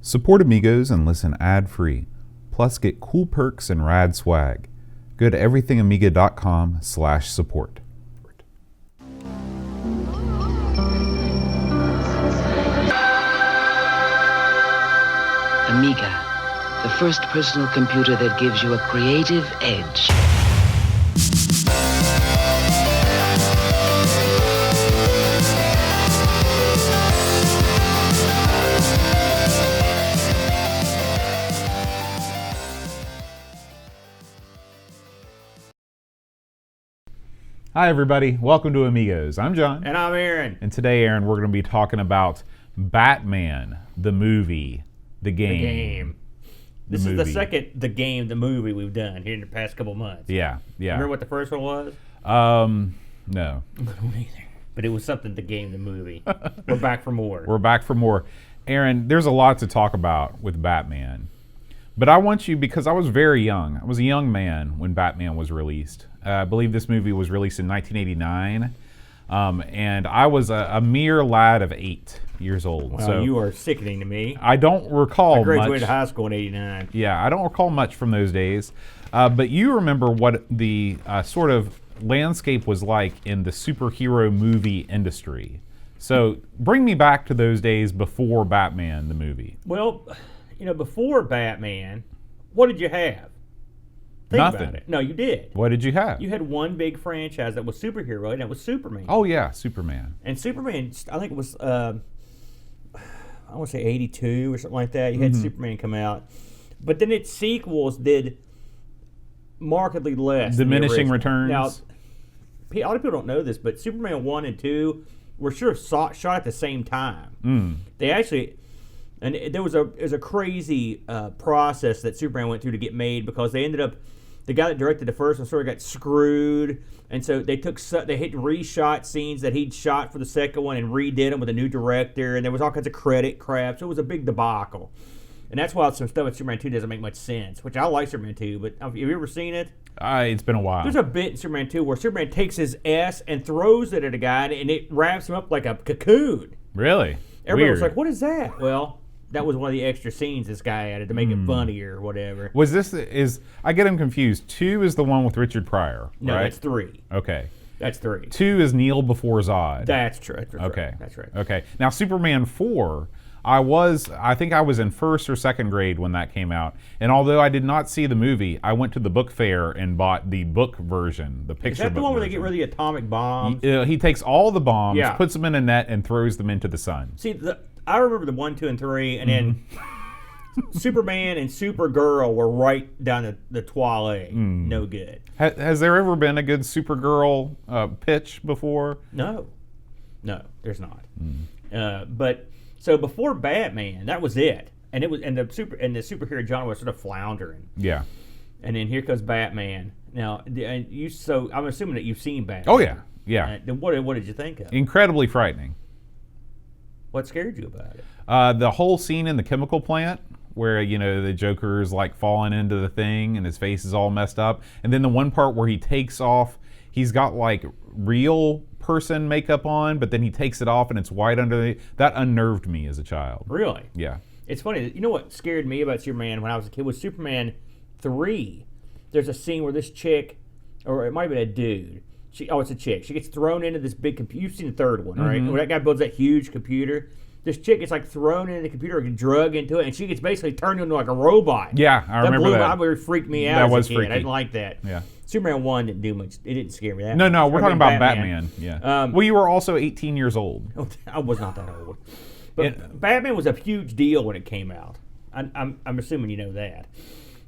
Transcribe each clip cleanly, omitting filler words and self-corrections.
Support Amigos and listen ad-free. Plus get cool perks and rad swag. Go to everythingamiga.com/support. Amiga, the first personal computer that gives you a creative edge. Hi everybody, welcome to Amigos. I'm John. And I'm Aaron. And today, Aaron, we're going to be talking about Batman, the movie, the game. This is the second the movie we've done here in the past couple months. Yeah. Remember what the first one was? No. I don't either. But it was something, the game, the movie. We're back for more. We're back for more. Aaron, there's a lot to talk about with Batman. But I want you, because I was very young. I was a young man when Batman was released. I believe this movie was released in 1989. And I was a mere lad of 8 years old. Well, so you are sickening to me. I don't recall I graduated much. high school in 89. Yeah, I don't recall much from those days. But you remember what the sort of landscape was like in the superhero movie industry. So bring me back to those days before Batman, the movie. Well, before Batman, what did you have? Think Nothing. about it. No, you did. What did you have? You had one big franchise that was superhero, and that was Superman. Oh, yeah, Superman. And Superman, I think it was, I want to say 82 or something like that. You had Superman come out. But then its sequels did markedly less. Diminishing returns. Now, a lot of people don't know this, but Superman 1 and 2 were shot at the same time. They actually... And there was a crazy process that Superman went through to get made, because they ended up, the guy that directed the first one sort of got screwed, and so they reshot scenes that he'd shot for the second one and redid them with a new director, and there was all kinds of credit crap, so it was a big debacle. And that's why some stuff with Superman 2 doesn't make much sense, which I like Superman 2, but have you ever seen it? It's been a while. There's a bit in Superman 2 where Superman takes his S and throws it at a guy, and it wraps him up like a cocoon. Really? Everybody was Weird. like, what is that? Well... That was one of the extra scenes this guy added to make it funnier or whatever. Was this, I get him confused. 2 is the one with Richard Pryor, No, right? that's 3. Okay. That's 3. 2 is Kneel Before Zod. That's true. Okay. That's right. Okay. Now, Superman 4, I think I was in first or second grade when that came out. And although I did not see the movie, I went to the book fair and bought the book version, the picture book. Is that the one where they get rid of the atomic bombs? He takes all the bombs, Yeah. puts them in a net, and throws them into the sun. See, I remember the 1, 2, and 3, and then Superman and Supergirl were right down the toilet. No good. Has there ever been a good Supergirl pitch before? No, there's not. But so before Batman, that was it, and the superhero genre was sort of floundering. Yeah. And then here comes Batman. Now, I'm assuming that you've seen Batman. Oh, yeah. Yeah. Then what did you think of? Incredibly frightening. What scared you about it? The whole scene in the chemical plant where, the Joker's like falling into the thing and his face is all messed up. And then the one part where he takes off, he's got like real person makeup on, but then he takes it off and it's white underneath. That unnerved me as a child. Really? Yeah. It's funny. You know what scared me about Superman when I was a kid was Superman 3. There's a scene where this chick, or it might have been a dude. It's a chick. She gets thrown into this big computer. You've seen the third one, right? Where that guy builds that huge computer. This chick gets like thrown into the computer, drug into it, and she gets basically turned into like a robot. Yeah, I remember that. That really freaked me out. That as was a kid. freaky. I didn't like that. Yeah. Superman 1 didn't do much. It didn't scare me that No, much. we're talking about Batman. Yeah. Well, you were also 18 years old. I was not that old. But Batman was a huge deal when it came out. I'm assuming you know that.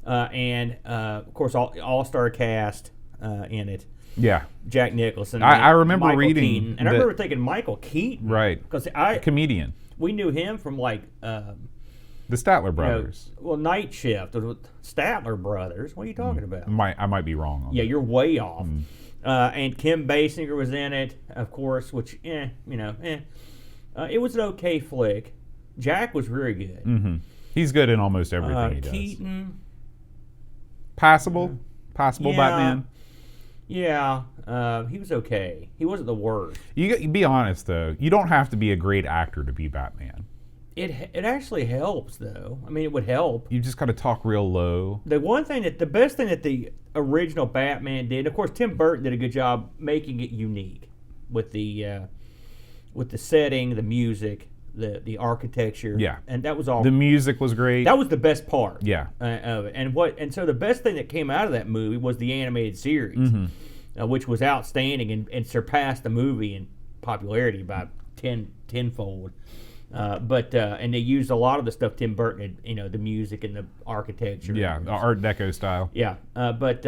And of course, all-star cast in it. Yeah. Jack Nicholson. I remember Michael reading Keaton. And I remember thinking Michael Keaton. Right. Because comedian. We knew him from like... the Statler Brothers. Night Shift. Statler Brothers. What are you talking about? I might be wrong on Yeah, that. you're way off. And Kim Basinger was in it, of course, which, it was an okay flick. Jack was very good. Mm-hmm. He's good in almost everything he does. Keaton. Passable Yeah. Batman. Yeah, he was okay. He wasn't the worst. You be honest though. You don't have to be a great actor to be Batman. It actually helps, though. I mean, it would help. You just got to talk real low. The best thing that the original Batman did, of course, Tim Burton did a good job making it unique with the setting, the music, the architecture. Yeah. And that was all. The music was great. That was the best part. Yeah. Of it. And so the best thing that came out of that movie was the animated series, which was outstanding and surpassed the movie in popularity by tenfold. And they used a lot of the stuff Tim Burton had, the music and the architecture. Yeah, the Art Deco style. Yeah, but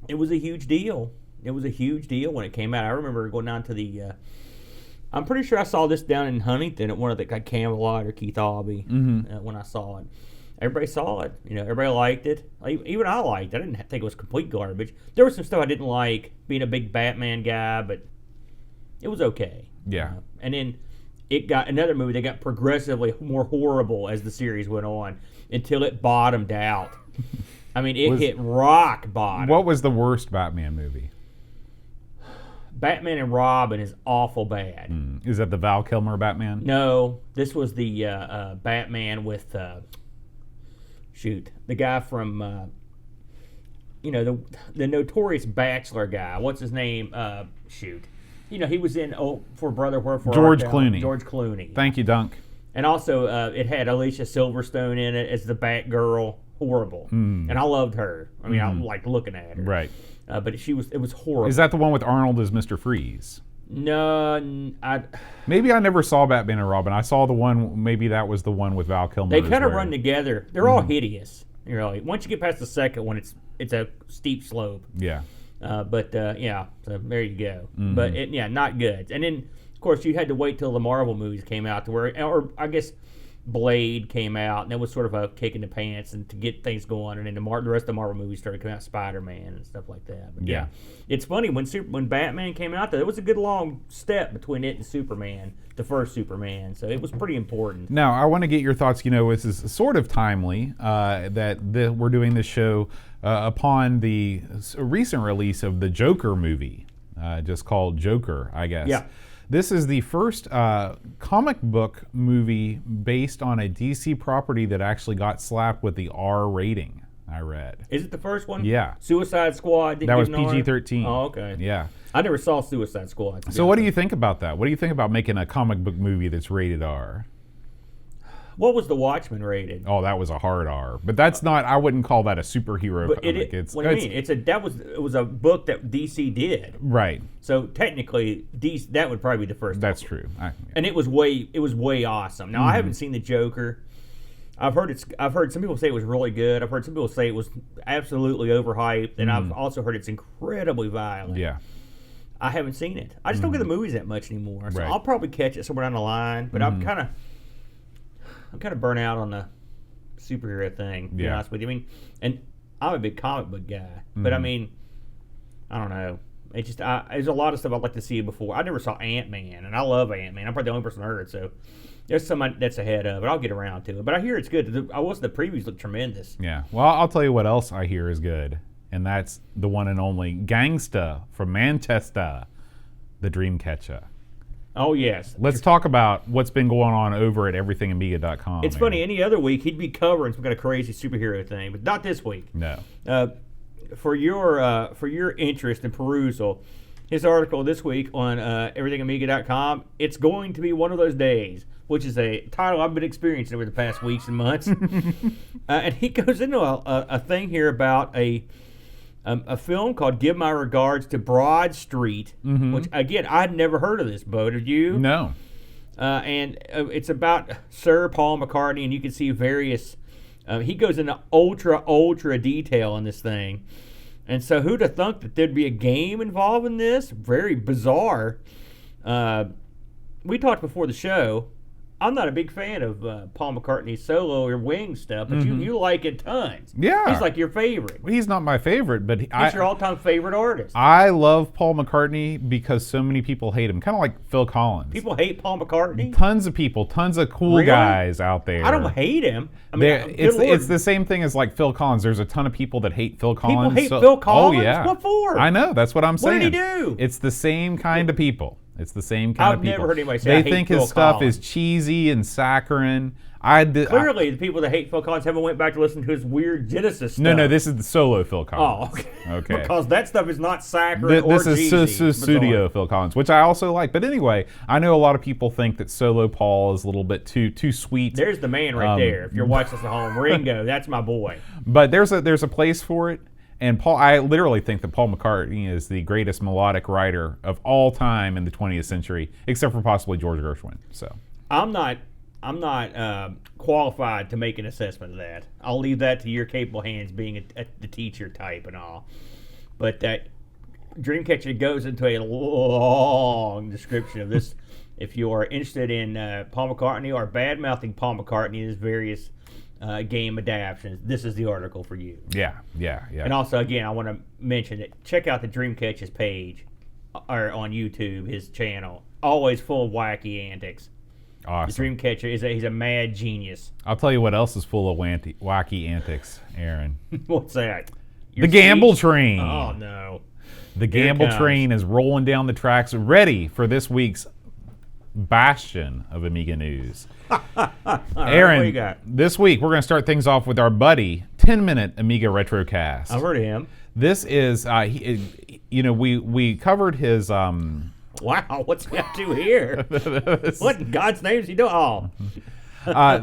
it was a huge deal. It was a huge deal when it came out. I remember going down to the. I'm pretty sure I saw this down in Huntington at one of the Camelot or Keith Albee when I saw it. Everybody saw it. Everybody liked it. Even I liked it. I didn't think it was complete garbage. There was some stuff I didn't like, being a big Batman guy, but it was okay. Yeah. And then it got another movie that got progressively more horrible as the series went on until it bottomed out. I mean, it hit rock bottom. What was the worst Batman movie? Batman and Robin is awful bad. Is that the Val Kilmer Batman? No, this was the Batman with the guy from the notorious Bachelor guy. What's his name? He was in For Brother Wherefore George Art Thou? Clooney. George Clooney. Thank you, Dunk. And also, it had Alicia Silverstone in it as the Batgirl. Horrible. And I loved her. I mean, I liked looking at her. Right. But it was horrible. Is that the one with Arnold as Mr. Freeze? No, Maybe I never saw Batman and Robin. I saw the one. Maybe that was the one with Val Kilmer. They kind of run together. They're all hideous. Once you get past the second one, it's a steep slope. Yeah. So there you go. But not good. And then of course you had to wait till the Marvel movies came out or I guess Blade came out, and that was sort of a kick in the pants and to get things going. And then the rest of the Marvel movies started coming out, Spider-Man and stuff like that. But yeah, it's funny when Batman came out, there was a good long step between it and Superman, the first Superman. So it was pretty important. Now I want to get your thoughts. This is sort of timely we're doing this show upon the recent release of the Joker movie, just called Joker, I guess. Yeah. This is the first comic book movie based on a DC property that actually got slapped with the R rating, I read. Is it the first one? Yeah. Suicide Squad? That was PG-13. Oh, okay. Yeah. I never saw Suicide Squad. So what do you think about that? What do you think about making a comic book movie that's rated R? What was The Watchmen rated? Oh, that was a hard R. But that's not, I wouldn't call that a superhero comic. What do you mean? It was a book that DC did. Right. So technically, that would probably be the first. That's true. And it was way awesome. Now I haven't seen the Joker. I've heard some people say it was really good. I've heard some people say it was absolutely overhyped, and I've also heard it's incredibly violent. Yeah. I haven't seen it. I just don't get the movies that much anymore. So Right. I'll probably catch it somewhere down the line. But I'm kind of burnt out on the superhero thing, to be honest with you. I mean, and I'm a big comic book guy, but I mean, I don't know. It just there's a lot of stuff I'd like to see before. I never saw Ant-Man, and I love Ant-Man. I'm probably the only person I heard, so there's somebody that's ahead of it. I'll get around to it. But I hear it's good. The previews look tremendous. Yeah. Well, I'll tell you what else I hear is good, and that's the one and only Gangsta from Manchester, the Dreamcatcher. Oh, yes. Let's talk about what's been going on over at everythingamiga.com. It's funny, any other week he'd be covering some kind of crazy superhero thing, but not this week. No. For your interest and perusal, his article this week on everythingamiga.com, it's going to be one of those days, which is a title I've been experiencing over the past weeks and months. And he goes into a thing here about a film called Give My Regards to Broad Street, which, again, I'd never heard of this, Bo. Did you? No. And it's about Sir Paul McCartney, and you can see various... he goes into ultra detail in this thing. And so who'd have thunk that there'd be a game involved in this? Very bizarre. We talked before the show. I'm not a big fan of Paul McCartney's solo or wing stuff, but you like it tons. Yeah. He's like your favorite. He's not my favorite, but He's your all-time favorite artist. I love Paul McCartney because so many people hate him. Kind of like Phil Collins. People hate Paul McCartney? Tons of people, tons of cool Really? guys out there. I don't hate him. I mean, it's the same thing as like Phil Collins. There's a ton of people that hate Phil Collins. People hate Phil Collins? Oh, yeah. What for? I know. That's what I'm saying. What did he do? It's the same kind of people. It's the same kind of I've people. never heard anybody say, "I They hate think Phil his stuff Collins." is cheesy and saccharine. Clearly, the people that hate Phil Collins haven't went back to listen to his weird Genesis stuff. No, this is the solo Phil Collins. Oh, okay. Okay. Because that stuff is not saccharine or This cheesy. is studio Phil Collins, which I also like. But anyway, I know a lot of people think that solo Paul is a little bit too sweet. There's the man right there. If you're watching this at home, Ringo, that's my boy. But there's a place for it. And I literally think that Paul McCartney is the greatest melodic writer of all time in the 20th century, except for possibly George Gershwin. So I'm not qualified to make an assessment of that. I'll leave that to your capable hands, being the teacher type and all. But that Dreamcatcher goes into a long description of this. If you are interested in Paul McCartney or bad-mouthing Paul McCartney and his various game adaptions, this is the article for you. Yeah. And also, again, I want to mention that check out the Dreamcatcher's page or on YouTube, his channel. Always full of wacky antics. Awesome. The Dreamcatcher he's a mad genius. I'll tell you what else is full of wacky antics, Aaron. What's that? The Gamble Train. Oh no. The Gamble Train is rolling down the tracks, ready for this week's bastion of Amiga news. Aaron, what you got? This week we're going to start things off with our buddy 10-minute Amiga Retrocast. I've heard of him. This is, we covered his. Wow, what's he up to here? What in God's name is he doing? Oh.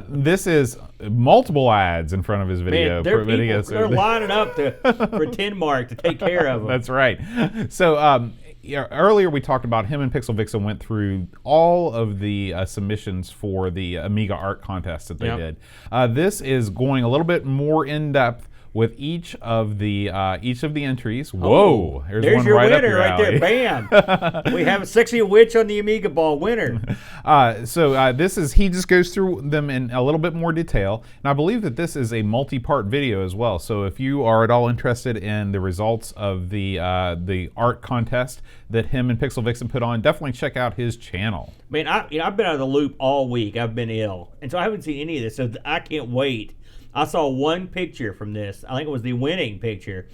This is multiple ads in front of his video. Man, they're lining up for 10 Mark to take care of them. That's right. So earlier we talked about him and Pixel Vixen went through all of the submissions for the Amiga art contest that they did. This is going a little bit more in depth with each of the entries. Whoa! There's one your right winner up your right there. Bam! We have a sexy witch on the Amiga ball winner. This is, he just goes through them in a little bit more detail, and I believe that this is a multi-part video as well. So if you are at all interested in the results of the art contest that him and Pixel Vixen put on, definitely check out his channel. Man, I've been out of the loop all week. I've been ill, and so I haven't seen any of this. So I can't wait. I saw one picture from this. I think it was the winning picture,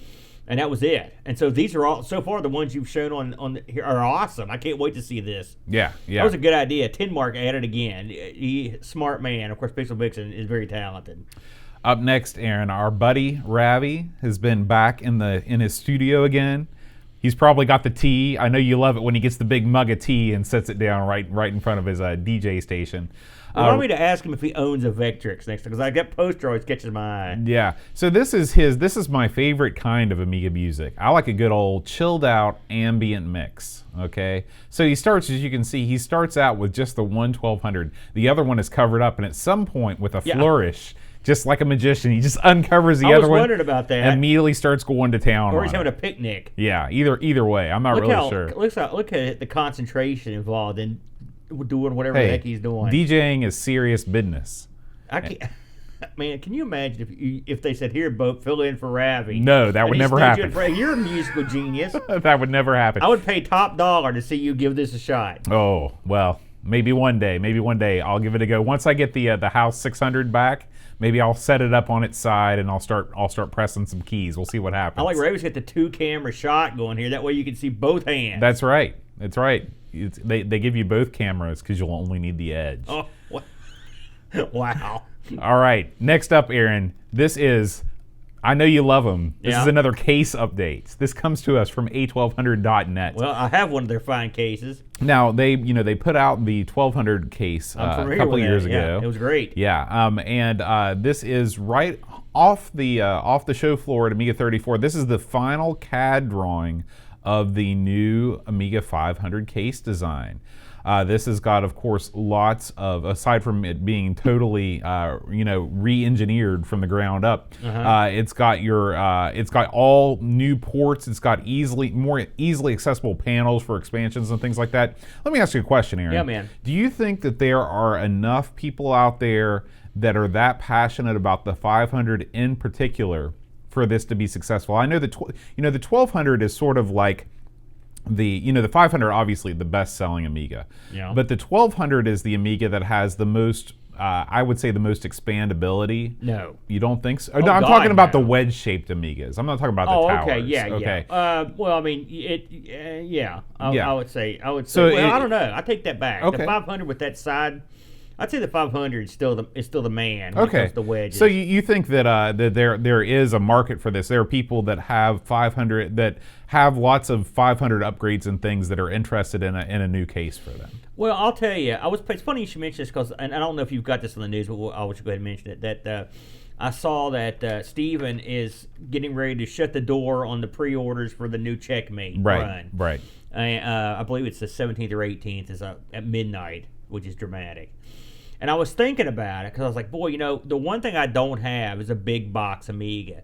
and that was it. And so these are all, so far, the ones you've shown on here are awesome. I can't wait to see this. Yeah. That was a good idea. 10 Mark at it again. Smart man. Of course, Pixel Vixen is very talented. Up next, Aaron, our buddy Ravi has been back in his studio again. He's probably got the tea. I know you love it when he gets the big mug of tea and sets it down right in front of his DJ station. Remind me to ask him if he owns a Vectrix next time, because that poster always catches my eye. Yeah. So this is my favorite kind of Amiga music. I like a good old chilled out ambient mix. Okay. So he starts, as you can see, out with just the 1200. The other one is covered up, and at some point with a flourish, just like a magician, he just uncovers the other one. I was wondering about that. And immediately starts going to town. Or he's having a picnic. Yeah. Either way, I'm not really sure. Look at the concentration involved in doing whatever the heck he's doing. DJing is serious business. I can't. Man, can you imagine if they said, "Here, Boat, fill in for Ravi"? No, that would never happen. You're a musical genius. That would never happen. I would pay top dollar to see you give this a shot. Oh well, maybe one day. I'll give it a go. Once I get the House 600 back, maybe I'll set it up on its side and I'll start pressing some keys. We'll see what happens. I like Ravi's got the 2-camera shot going here. That way you can see both hands. That's right. They give you both cameras because you'll only need the edge. Oh, wow. All right. Next up, Aaron. This is, I know you love them. This is another case update. This comes to us from A1200.net. Well, I have one of their fine cases. Now they put out the 1200 case a couple years ago. It was great. Yeah. And this is right off the show floor at Amiga 34. This is the final CAD drawing of the new Amiga 500 case design. This has got, of course, lots of, aside from it being totally, re-engineered from the ground up. It's got all new ports. It's got more easily accessible panels for expansions and things like that. Let me ask you a question, Aaron. Yeah, man. Do you think that there are enough people out there that are that passionate about the 500 in particular for this to be successful? I know the 1200 is sort of like the 500, obviously the best selling Amiga, but the 1200 is the Amiga that has the most I would say the most expandability. No. You don't think so? Oh, No, I'm God, talking about the no. wedge-shaped Amigas. I'm not talking about Oh, the towers. okay, yeah, okay. yeah. Well, I mean, Yeah. I would say. So Well, I don't know. I take that back. Okay. The 500 with that side. I'd say the 500 is still the man. When it Okay. comes to wedges. So you think that that there is a market for this? There are people that have 500 that have lots of 500 upgrades and things that are interested in a new case for them. Well, I'll tell you. It's funny you should mention this because, and I don't know if you've got this on the news, but I'll just go ahead and mention it. That I saw that Steven is getting ready to shut the door on the pre-orders for the new Checkmate run. Right. I believe it's the 17th or 18th is at midnight, which is dramatic. And I was thinking about it because I was like, boy, the one thing I don't have is a big box Amiga.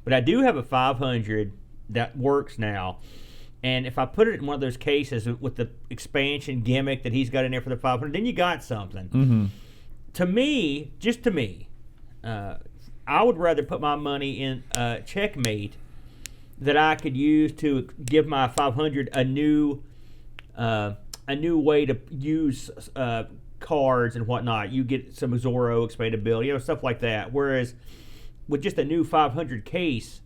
But I do have a 500 that works now. And if I put it in one of those cases with the expansion gimmick that he's got in there for the 500, then you got something. Mm-hmm. To me, I would rather put my money in Checkmate that I could use to give my 500 a new way to use cards and whatnot. You get some Zorro expandability, stuff like that. Whereas with just a new 500 case,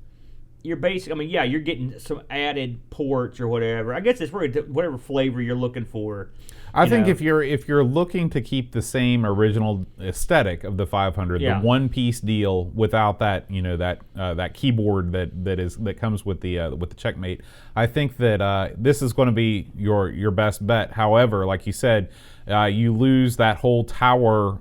you're basically, you're getting some added ports or whatever. I guess it's really whatever flavor you're looking for. I think if you're looking to keep the same original aesthetic of the 500, the one piece deal without that that keyboard that comes with the Checkmate, I think that this is going to be your best bet. However, like you said, you lose that whole tower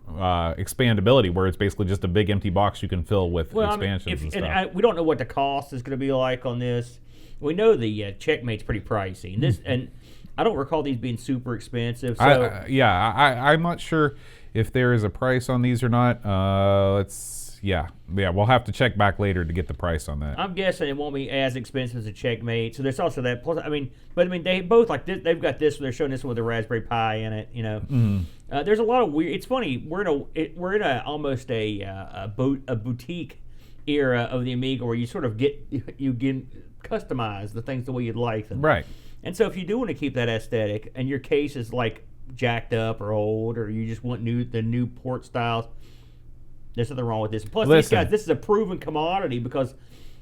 expandability, where it's basically just a big empty box you can fill with expansions and stuff. We don't know what the cost is going to be like on this. We know the Checkmate's pretty pricey, and and I don't recall these being super expensive. So I'm not sure if there is a price on these or not. We'll have to check back later to get the price on that. I'm guessing it won't be as expensive as a Checkmate. So there's also that. Plus, they both like this, they've got this. They're showing this one with a Raspberry Pi in it. Mm-hmm. There's a lot of weird. It's funny. We're in a almost a boutique era of the Amiga where you sort of get customize the things the way you'd like them. Right. And so if you do want to keep that aesthetic, and your case is like jacked up or old, or you just want the new port styles, there's nothing wrong with this. Plus, these guys, this is a proven commodity because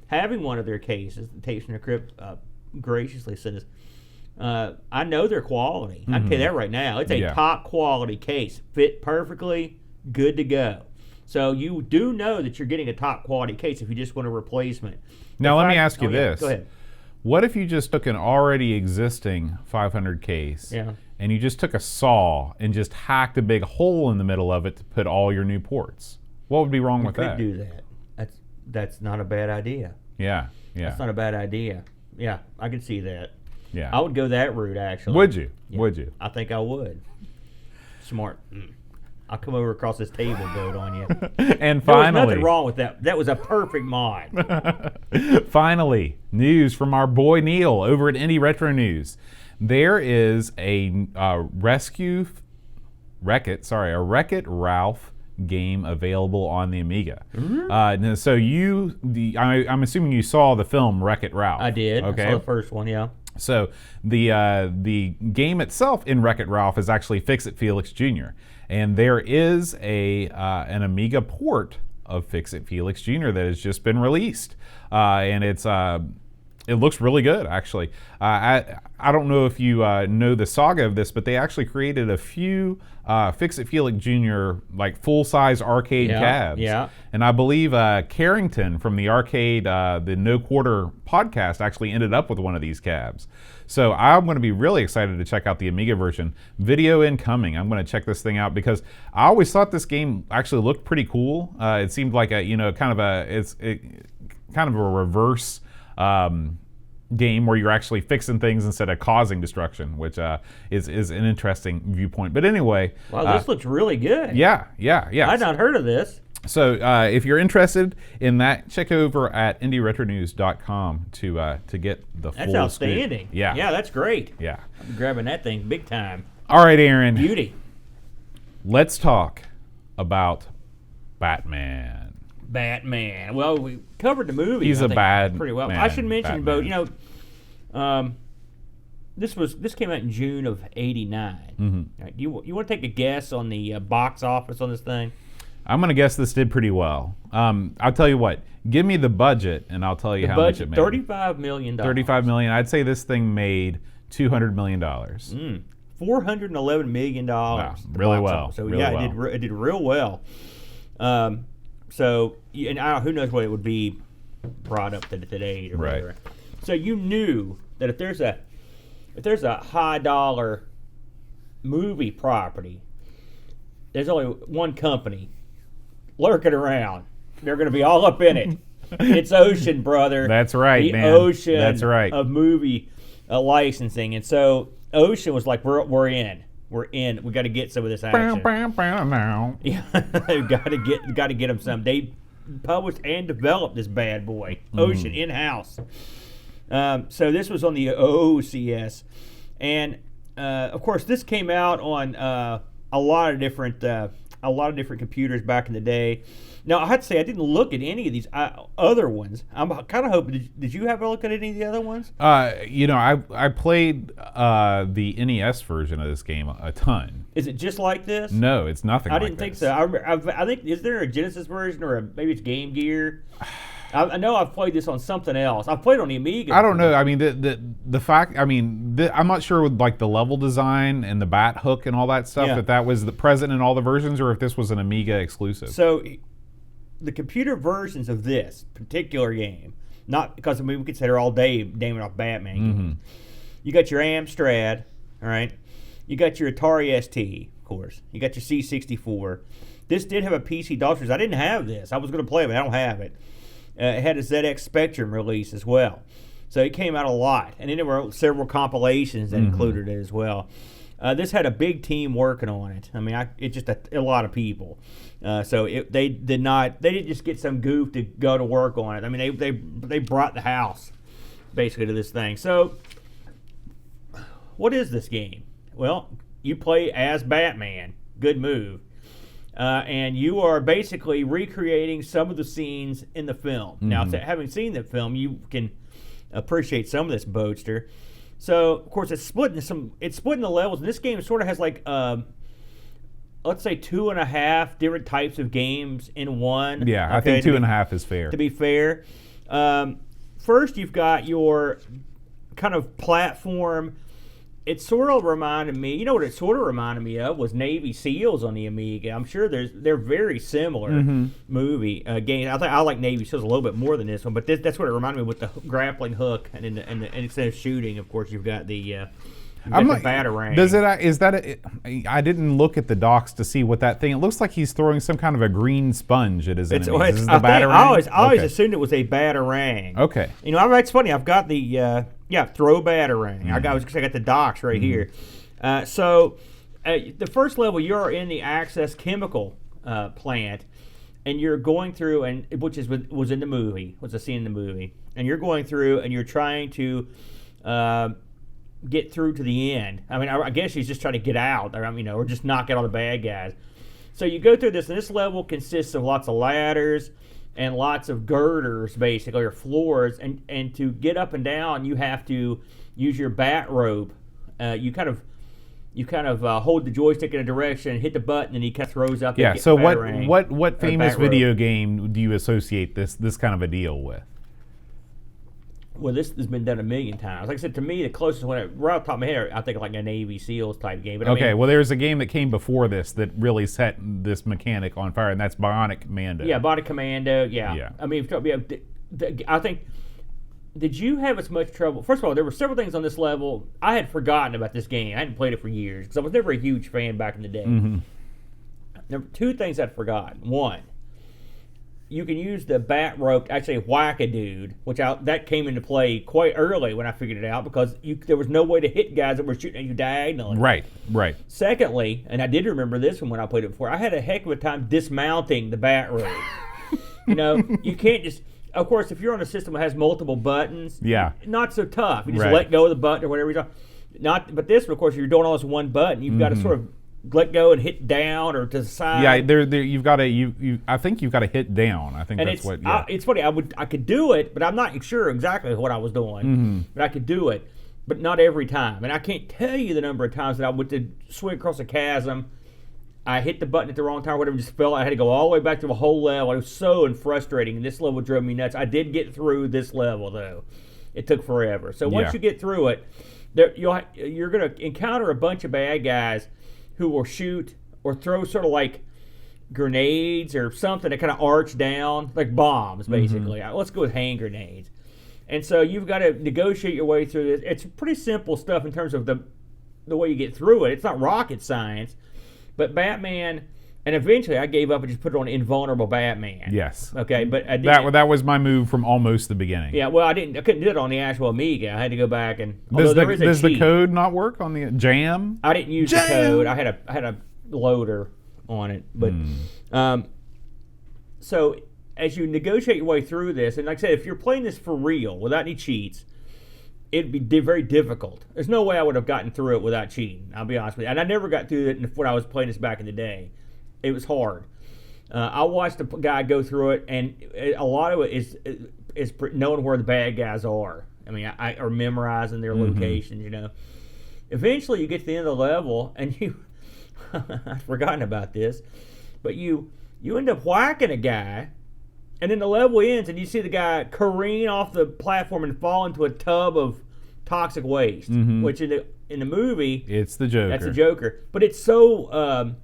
having one of their cases, the Tapes from the Crypt graciously sent us, I know their quality. Mm-hmm. I can tell you that right now. It's a top quality case, fit perfectly, good to go. So you do know that you're getting a top quality case if you just want a replacement. Now let me ask you this. Go ahead. What if you just took an already existing 500 case and you just took a saw and just hacked a big hole in the middle of it to put all your new ports? What would be wrong with that? You could do that. That's not a bad idea. Yeah. That's not a bad idea. Yeah, I could see that. Yeah. I would go that route, actually. Would you? Yeah. Would you? I think I would. Smart. I'll come over across this table and vote on you. And finally, there was nothing wrong with that. That was a perfect mod. Finally, news from our boy Neil over at Indie Retro News. There is a Wreck-It Ralph game available on the Amiga. Mm-hmm. So I'm assuming you saw the film Wreck-It Ralph. I did. Okay. I saw the first one. Yeah. So the game itself in Wreck-It Ralph is actually Fix-It Felix Jr. And there is an Amiga port of Fix-It Felix Jr. that has just been released, and it looks really good, actually. I don't know if you know the saga of this, but they actually created a few Fix-It Felix Jr. like full-size arcade cabs. Yeah. And I believe Carrington from the arcade, the No Quarter podcast, actually ended up with one of these cabs. So I'm going to be really excited to check out the Amiga version. Video incoming. I'm going to check this thing out because I always thought this game actually looked pretty cool. It seemed like kind of a reverse game where you're actually fixing things instead of causing destruction, which is an interesting viewpoint. But anyway, wow, this looks really good. Yeah. I'd not heard of this. So if you're interested in that, check over at indieretronews.com to get the full. That's outstanding. Scoop. Yeah, that's great. Yeah, I'm grabbing that thing big time. All right, Aaron. Beauty. Let's talk about Batman. Well, we covered the movie. He's I a think, bad pretty well. man, I should mention, Batman. This came out in June of '89. Mm-hmm. Right, you want to take a guess on the box office on this thing? I'm gonna guess this did pretty well. I'll tell you what. Give me the budget, and I'll tell you how much it made. $35 million. $35 million. I'd say this thing made $200 million. $411 million. Wow, really well. So really yeah, well. it did real well. So and who knows what it would be brought up to today or whatever. Right. So you knew that if there's a high dollar movie property, there's only one company lurking around. They're going to be all up in it. It's Ocean, brother. That's right, the man. Ocean. That's right. Of movie licensing, and so Ocean was like, "We're in. We're in. We got to get some of this action. Yeah, got to get them some." They published and developed this bad boy, Ocean, in-house. So this was on the OCS, and of course this came out on a lot of different computers back in the day. Now I have to say I didn't look at any of these other ones. I'm kind of hoping. Did you have a look at any of the other ones? I played the NES version of this game a ton. Is it just like this? No, it's nothing. I didn't think so. I think is there a Genesis version or maybe it's Game Gear? I know I've played this on something else. I've played on the Amiga. I don't know. I mean, the fact. I mean, I'm not sure with like the level design and the bat hook and all that stuff Yeah. if that was present in all the versions or if this was an Amiga exclusive. So, the computer versions of this particular game, not because we could sit here all day naming off Batman games. You got your Amstrad, all right. You got your Atari ST, of course. You got your C64. This did have a PC DOS. I didn't have this. I was going to play it, but I don't have it. It had a ZX Spectrum release as well. So it came out a lot. And then there were several compilations that included it as well. This had a big team working on it. I mean, it's just a lot of people. So they didn't just get some goof to go to work on it. I mean, they brought the house basically to this thing. So what is this game? Well, you play as Batman. Good move. And you are basically recreating some of the scenes in the film. Now, having seen the film, you can appreciate some of this boatster. So, of course, it's split in the levels. And this game sort of has like, let's say 2.5 different types of games in one. Yeah, I think 2.5 is fair. To be fair. First, you've got your kind of platform. It sort of reminded me, what it sort of reminded me of was Navy SEALs on the Amiga. I'm sure they're very similar movie games. I think I like Navy SEALs a little bit more than this one, but that's what it reminded me with the grappling hook and instead of shooting, of course, you've got the batarang. I didn't look at the docs to see what that thing. It looks like he's throwing some kind of a green sponge at his enemies. Is this the batarang? I always assumed it was a batarang. Okay. It's funny. I've got the throw batarang. I got the docs right here. So the first level, you're in the Access Chemical plant, and you're going through, was in the movie, was a scene in the movie, and you're going through and you're trying to get through to the end. I mean, I guess he's just trying to get out, or just knock out all the bad guys. So you go through this, and this level consists of lots of ladders and lots of girders, basically, or floors. And to get up and down, you have to use your bat rope. You kind of hold the joystick in a direction, hit the button, and he kind of throws up. Yeah. So what famous video game do you associate this kind of a deal with? Well, this has been done a million times. Like I said, to me, the closest one, right off the top of my head, I think like a Navy SEALs type game. But well, there's a game that came before this that really set this mechanic on fire, and that's Bionic Commando. Yeah, Bionic Commando, yeah. I mean, I think, did you have as much trouble? First of all, there were several things on this level. I had forgotten about this game. I hadn't played it for years because I was never a huge fan back in the day. There were two things I'd forgotten. One, you can use the bat rope to actually whack a dude, that came into play quite early when I figured it out because there was no way to hit guys that were shooting at you diagonally. Right. Secondly, and I did remember this one when I played it before, I had a heck of a time dismounting the bat rope. You can't just... Of course, if you're on a system that has multiple buttons, not so tough. You just let go of the button or whatever you're talking. But this one, of course, you're doing all this one button. You've got to sort of let go and hit down or to the side. Yeah, you've got to. I think you've got to hit down. I think that's what. It's funny. I could do it, but I'm not sure exactly what I was doing. But I could do it. but not every time. And I can't tell you the number of times that I went to swing across a chasm. I hit the button at the wrong time, whatever, just fell. I had to go all the way back to the whole level. It was so frustrating, and this level drove me nuts. I did get through this level, though. It took forever. So once you get through it, you're going to encounter a bunch of bad guys who will shoot or throw sort of like grenades or something that kind of arch down, like bombs, basically. Let's go with hand grenades. And so you've got to negotiate your way through this. It's pretty simple stuff in terms of the way you get through it. It's not rocket science. But Batman, and eventually I gave up and just put it on Invulnerable Batman. Yes. Okay, but I didn't. That was my move from almost the beginning. Yeah, well, I couldn't do it on the actual Amiga. I had to go back and. Does the code not work on the Jam? I didn't use the code. I had a loader on it, but so as you negotiate your way through this, and like I said, if you're playing this for real without any cheats, it'd be very difficult. There's no way I would have gotten through it without cheating. I'll be honest with you. And I never got through it when I was playing this back in the day. It was hard. I watched a guy go through it, and a lot of it is knowing where the bad guys are. I mean, or memorizing their locations. You know. Eventually, you get to the end of the level, and you I've forgotten about this, but you end up whacking a guy. And then the level ends, and you see the guy careen off the platform and fall into a tub of toxic waste. Which in the movie, it's the Joker. That's the Joker. But it's so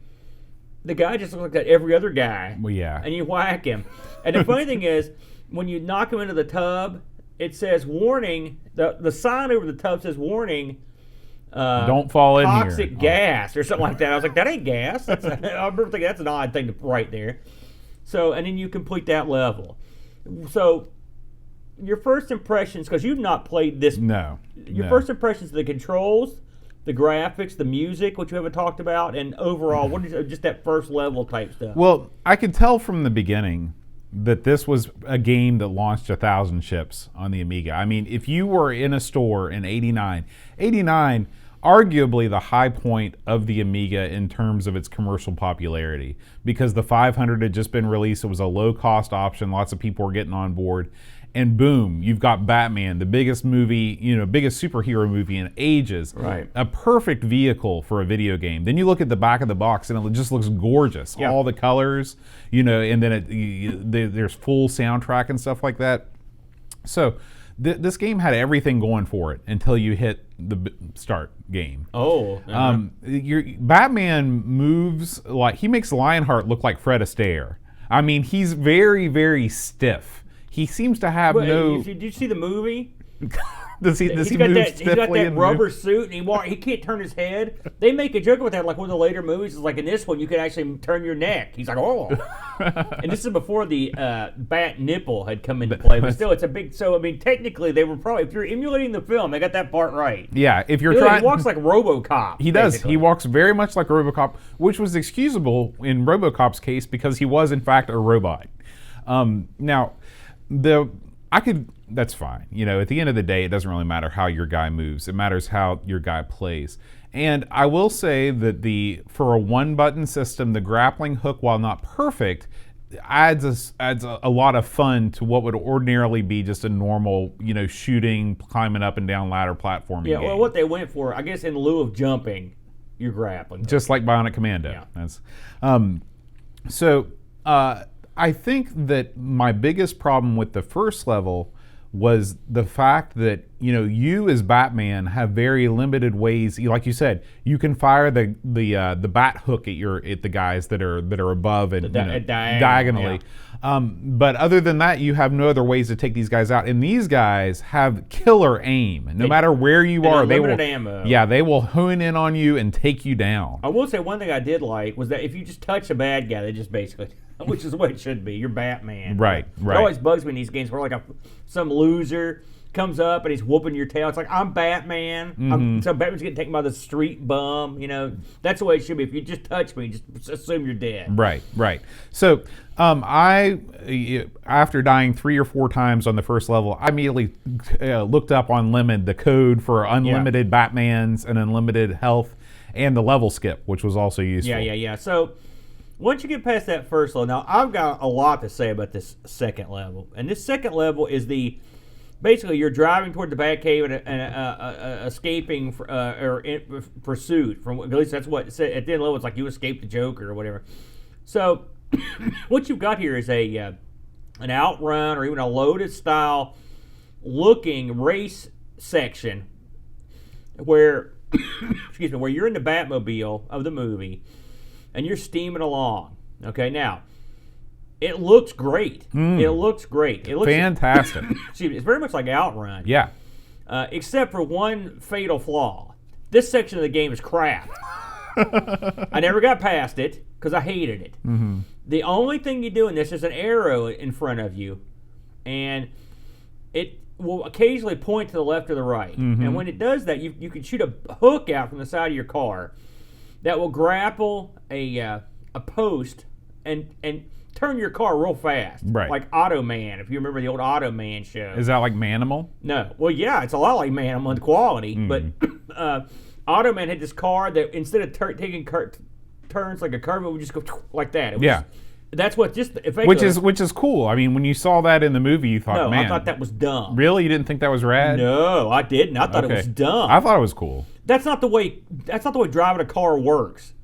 the guy just looks like that every other guy. Well, yeah. And you whack him. And the funny thing is, when you knock him into the tub, it says warning. The sign over the tub says warning. Don't fall in here. Toxic gas or something like that. I was like, that ain't gas. I remember thinking that's an odd thing to write there. So, and then you complete that level. So, your first impressions, because you've not played this. No. Your first impressions of the controls, the graphics, the music, which we haven't talked about, and overall, what is just that first level type stuff? Well, I could tell from the beginning that this was a game that launched 1,000 ships on the Amiga. I mean, if you were in a store in '89, arguably the high point of the Amiga in terms of its commercial popularity, because the 500 had just been released. It was a low-cost option. Lots of people were getting on board. And boom, you've got Batman, the biggest movie, biggest superhero movie in ages. Right. A perfect vehicle for a video game. Then you look at the back of the box and it just looks gorgeous. Yeah. All the colors, and then there's full soundtrack and stuff like that. So this game had everything going for it until you hit the start game. Oh. Batman moves like, he makes Lionheart look like Fred Astaire. I mean, he's very, very stiff. He seems to have no. Did you see the movie? Does he move stiffly? He's got that rubber movie? suit, and he can't turn his head. They make a joke about that, like one of the later movies. Is like in this one, you can actually turn your neck. He's like, oh. And this is before the bat nipple had come into play, but still, it's a big. So I mean, technically, they were probably, if you're emulating the film, they got that part right. Yeah, if you're trying, he walks like RoboCop. He does. Basically. He walks very much like RoboCop, which was excusable in RoboCop's case because he was in fact a robot. Now. That's fine. At the end of the day, it doesn't really matter how your guy moves. It matters how your guy plays. And I will say that for a one-button system, the grappling hook, while not perfect, adds a lot of fun to what would ordinarily be just a normal, shooting, climbing up and down ladder platforming game. Well, what they went for, I guess, in lieu of jumping, you're grappling. Just like Bionic Commando. Yeah. That's I think that my biggest problem with the first level was the fact that you as Batman have very limited ways. Like you said, you can fire the bat hook at the guys that are above and diagonally. Yeah. But other than that, you have no other ways to take these guys out. And these guys have killer aim. No matter where you are, they will. Ammo. Yeah, they will hone in on you and take you down. I will say one thing I did like was that if you just touch a bad guy, they just basically. Which is the way it should be. You're Batman. Right. It always bugs me in these games where like some loser comes up and he's whooping your tail. It's like, I'm Batman. So Batman's getting taken by the street bum. That's the way it should be. If you just touch me, just assume you're dead. Right. So after dying 3 or 4 times on the first level, I immediately looked up on Lemon the code for unlimited Batmans and unlimited health and the level skip, which was also useful. Yeah. So once you get past that first level, now I've got a lot to say about this second level. And this second level is the basically you're driving toward the Batcave and escaping or in pursuit from. At least that's what it said. At the end of the level, it's like you escaped the Joker or whatever. So what you've got here is an Outrun or even a Lotus style looking race section where excuse me, where you're in the Batmobile of the movie and you're steaming along. Okay, now it looks great. It looks great. It looks fantastic. Excuse me, it's very much like Outrun. Yeah. Except for one fatal flaw. This section of the game is crap. I never got past it because I hated it. Mm-hmm. The only thing you do in this is an arrow in front of you, and it will occasionally point to the left or the right. Mm-hmm. And when it does that, you can shoot a hook out from the side of your car that will grapple a post and turn your car real fast. Right. Like Automan, if you remember the old Automan show. Is that like Manimal? No. Well, yeah, it's a lot like Manimal in quality, but Automan had this car that instead of taking turns like a curve, it would just go like that. It was, that's what just effectively. Which is cool. I mean, when you saw that in the movie, you thought, no, man, I thought that was dumb. Really, you didn't think that was rad? No, I didn't. I thought it was dumb. I thought it was cool. That's not the way driving a car works.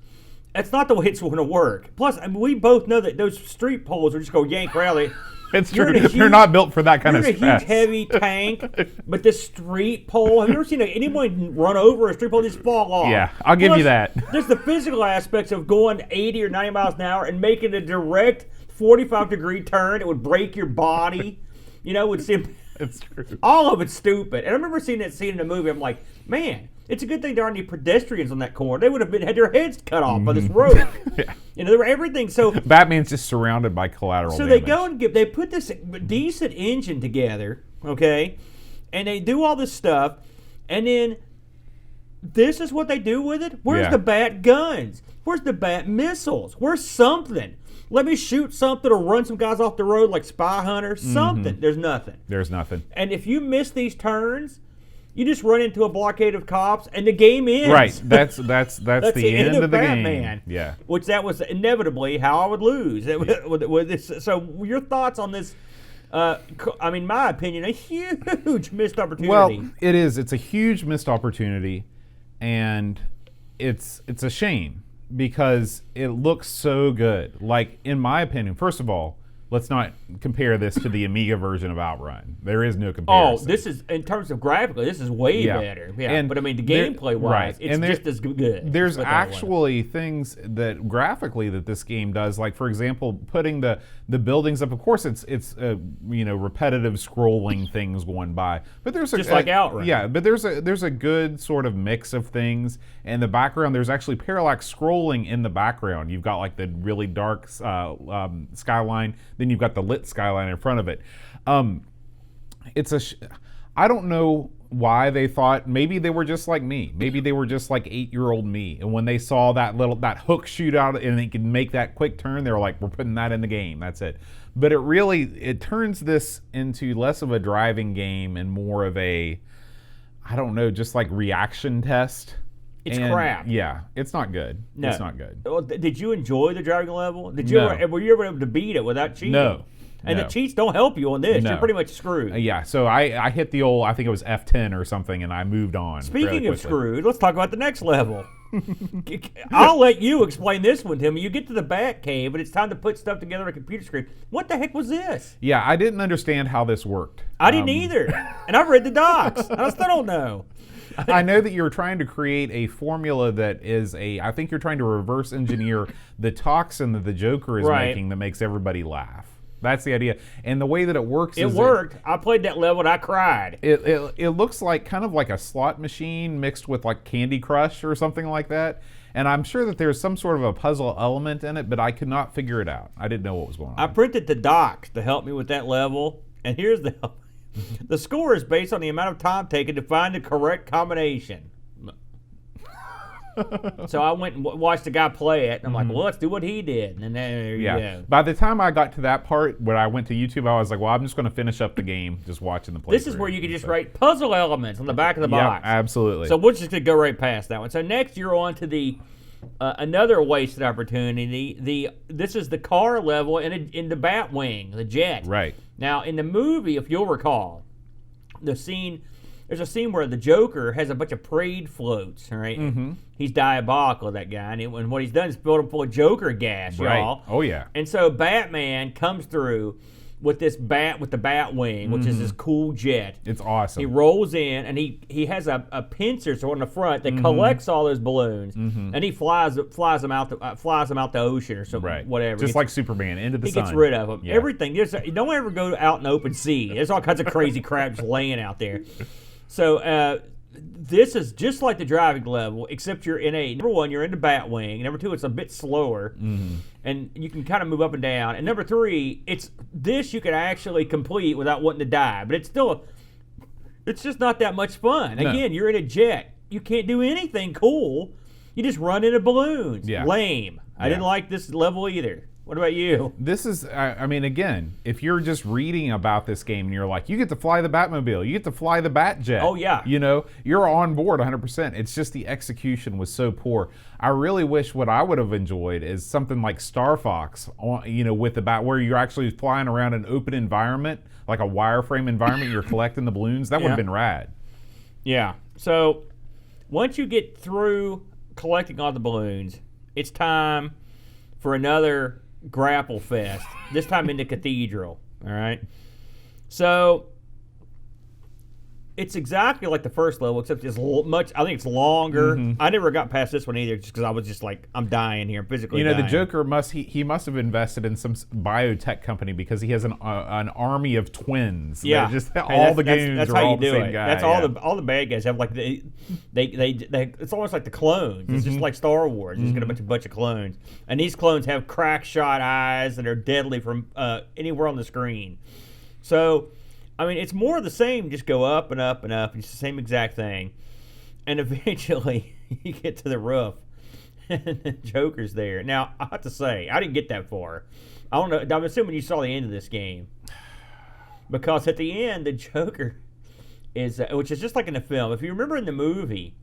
That's not the way it's going to work. Plus, I mean, we both know that those street poles are just going to yank around. It's true. They're not built for that kind of stress. You're in a huge, heavy tank, but this street pole, have you ever seen anyone run over a street pole? They just fall off. Yeah, I'll give you that. There's the physical aspects of going 80 or 90 miles an hour and making a direct 45-degree turn. It would break your body. You know, it would seem... It's true. All of it's stupid. And I remember seeing that scene in the movie. I'm like, man, it's a good thing there aren't any pedestrians on that corner. They would have had their heads cut off by this road. Yeah. You know, they were everything. So Batman's just surrounded by collateral damage. they go and they put this decent engine together, okay, and they do all this stuff, and then this is what they do with it. Where's the Bat guns? Where's the Bat missiles? Where's something? Let me shoot something or run some guys off the road like Spy Hunter. Something. Mm-hmm. There's nothing. There's nothing. And if you miss these turns, you just run into a blockade of cops, and the game ends. Right. That's the end of the Batman. game. Yeah. Which that was inevitably how I would lose. With this. So your thoughts on this? I mean, my opinion, a huge missed opportunity. Well, it is. It's a huge missed opportunity, and it's a shame because it looks so good. Like, in my opinion, first of all, let's not compare this to the Amiga version of Outrun. There is no comparison. Oh, this is, in terms of graphically, this is way better. Yeah, but I mean, the gameplay-wise, it's just as good. There's actually things that graphically that this game does, like, for example, putting the buildings up. Of course, it's repetitive scrolling things going by, but there's just like Outrun. Yeah, but there's a good sort of mix of things. In the background, there's actually parallax scrolling in the background. You've got like the really dark skyline. Then you've got the lit skyline in front of it. I don't know why they thought, maybe they were just like me. Maybe they were just like 8-year-old me. And when they saw that hook shoot out and they could make that quick turn, they were like, we're putting that in the game. That's it. But it turns this into less of a driving game and more of a, I don't know, just like reaction test. It's crap. Yeah, it's not good. No. It's not good. Well, did you enjoy the driving level? No. Were you ever able to beat it without cheating? No. And the cheats don't help you on this. No. You're pretty much screwed. Yeah, so I hit the old, I think it was F10 or something, and I moved on. Speaking of screwed, let's talk about the next level. I'll let you explain this one to me. You get to the Batcave, and it's time to put stuff together on a computer screen. What the heck was this? Yeah, I didn't understand how this worked. I didn't either. And I've read the docs. And I still don't know. I know that you're trying to create a formula that is I think you're trying to reverse engineer the toxin that the Joker is making that makes everybody laugh. That's the idea. And the way that it works it worked. I played that level and I cried. It looks like kind of like a slot machine mixed with like Candy Crush or something like that. And I'm sure that there's some sort of a puzzle element in it, but I could not figure it out. I didn't know what was going on. I printed the docs to help me with that level. And here's the help. The score is based on the amount of time taken to find the correct combination. So I went and watched the guy play it, and I'm like, well, let's do what he did. And then there you go. By the time I got to that part where I went to YouTube, I was like, well, I'm just going to finish up the game just watching the playthrough. This is where you can just write puzzle elements on the back of the box. Yeah, absolutely. So we're just going to go right past that one. So next you're on to the another wasted opportunity. This is the car level in the Batwing, the jet. Right. Now, in the movie, if you'll recall, There's a scene where the Joker has a bunch of parade floats, all right? Mm-hmm. He's diabolical, that guy. And what he's done is filled them full of Joker gas, Right. y'all. Oh, yeah. And so Batman comes through with the bat wing, which is this cool jet. It's awesome. He rolls in, and he has a pincer so on the front that collects all those balloons, and he flies them out the ocean or something, Right. whatever. Just like Superman, into the sun. He gets rid of them. Yeah. Everything. Don't ever go out in the open sea. There's all kinds of crazy crap just laying out there. So this is just like the driving level, except you're in number one, you're in the Batwing. Number two, it's a bit slower, and you can kind of move up and down. And number three, you can actually complete without wanting to die, but it's just not that much fun. No. Again, you're in a jet. You can't do anything cool. You just run into balloons. Yeah. Lame. I didn't like this level either. What about you? This is, I mean, again, if you're just reading about this game and you're like, you get to fly the Batmobile, you get to fly the Batjet. Oh, yeah. You know, you're on board 100%. It's just the execution was so poor. I really wish what I would have enjoyed is something like Star Fox, with the Bat, where you're actually flying around an open environment, like a wireframe environment, you're collecting the balloons. That would have been rad. Yeah. So once you get through collecting all the balloons, it's time for another grapple fest, this time in the cathedral. All right, so it's exactly like the first level, except it's I think it's longer. I never got past this one either, just because I was just like, I'm dying here, physically dying. The Joker must have invested in some biotech company, because he has an army of twins. Yeah, just all the goons that's are how all you the do same it. guy. That's all the bad guys have, like they it's almost like the clones. It's just like Star Wars. It's got a bunch of clones, and these clones have crack shot eyes that are deadly from anywhere on the screen. So, I mean, it's more of the same. Just go up and up and up. It's the same exact thing. And eventually, you get to the roof, and the Joker's there. Now, I have to say, I didn't get that far. I don't know. I'm assuming you saw the end of this game. Because at the end, the Joker is, which is just like in the film. If you remember in the movie,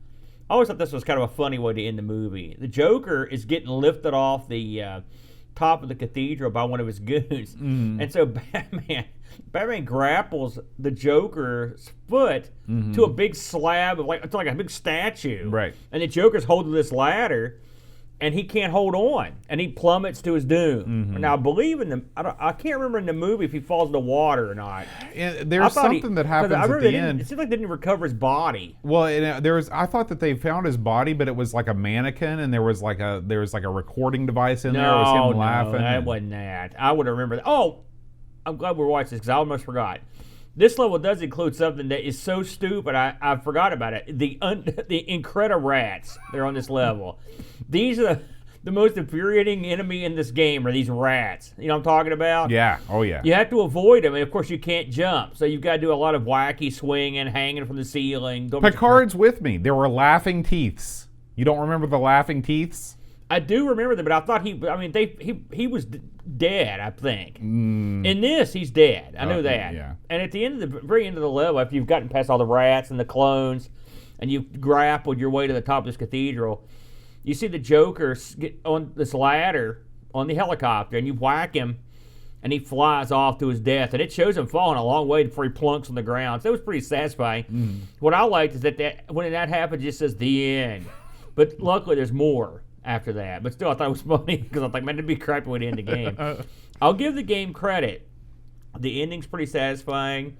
I always thought this was kind of a funny way to end the movie. The Joker is getting lifted off the top of the cathedral by one of his goons. And so Batman grapples the Joker's foot to a big slab of it's like a big statue. Right. And the Joker's holding this ladder, and he can't hold on, and he plummets to his doom. Now, I believe I can't remember in the movie if he falls in the water or not. There's something that happens at the end. It seems like they didn't recover his body. Well, I thought that they found his body, but it was like a mannequin, and there was like a recording device in there. It was him laughing. No, that wasn't that. I would have remembered that. Oh, I'm glad we're watching this, because I almost forgot. This level does include something that is so stupid, I forgot about it. The Incredi-Rats, they're on this level. These are the most infuriating enemy in this game, are these rats. You know what I'm talking about? Yeah. Oh, yeah. You have to avoid them, and of course you can't jump. So you've got to do a lot of wacky swinging, hanging from the ceiling. Picard's with me. There were laughing teeths. You don't remember the laughing teeths? I do remember them, but I thought he was dead, I think. In this, he's dead. I know that. Yeah. And at the end of the very end of the level, after you've gotten past all the rats and the clones, and you've grappled your way to the top of this cathedral, you see the Joker get on this ladder on the helicopter, and you whack him, and he flies off to his death. And it shows him falling a long way before he plunks on the ground. So it was pretty satisfying. What I liked is that when that happens, it just says the end. But luckily, there's more after that. But still, I thought it was funny, because I thought, man, it'd be crappy way to end the game. I'll give the game credit. The ending's pretty satisfying.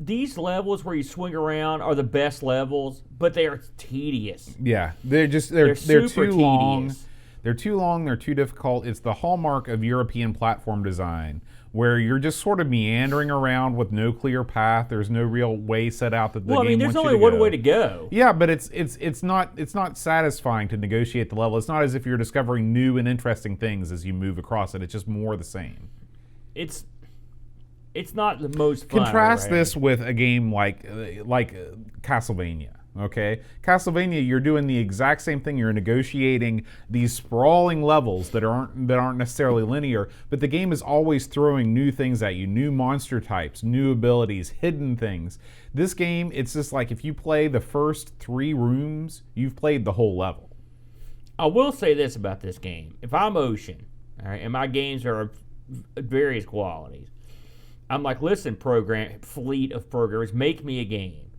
These levels where you swing around are the best levels, but they are tedious. Yeah, they're super too long. tedious. They're too long. They're too difficult. It's the hallmark of European platform design, where you're just sort of meandering around with no clear path. There's no real way set out that the game there's wants only you to one go. way to go. Yeah, but it's not satisfying to negotiate the level. It's not as if you're discovering new and interesting things as you move across it. It's just more the same. It's not the most fun. Contrast this with a game like Castlevania. Okay, Castlevania, you're doing the exact same thing. You're negotiating these sprawling levels that aren't necessarily linear, but the game is always throwing new things at you, new monster types, new abilities, hidden things. This game, it's just like if you play the first 3 rooms, you've played the whole level. I will say this about this game. If I'm Ocean, all right, and my games are of various qualities, I'm like, listen, fleet of programmers, make me a game.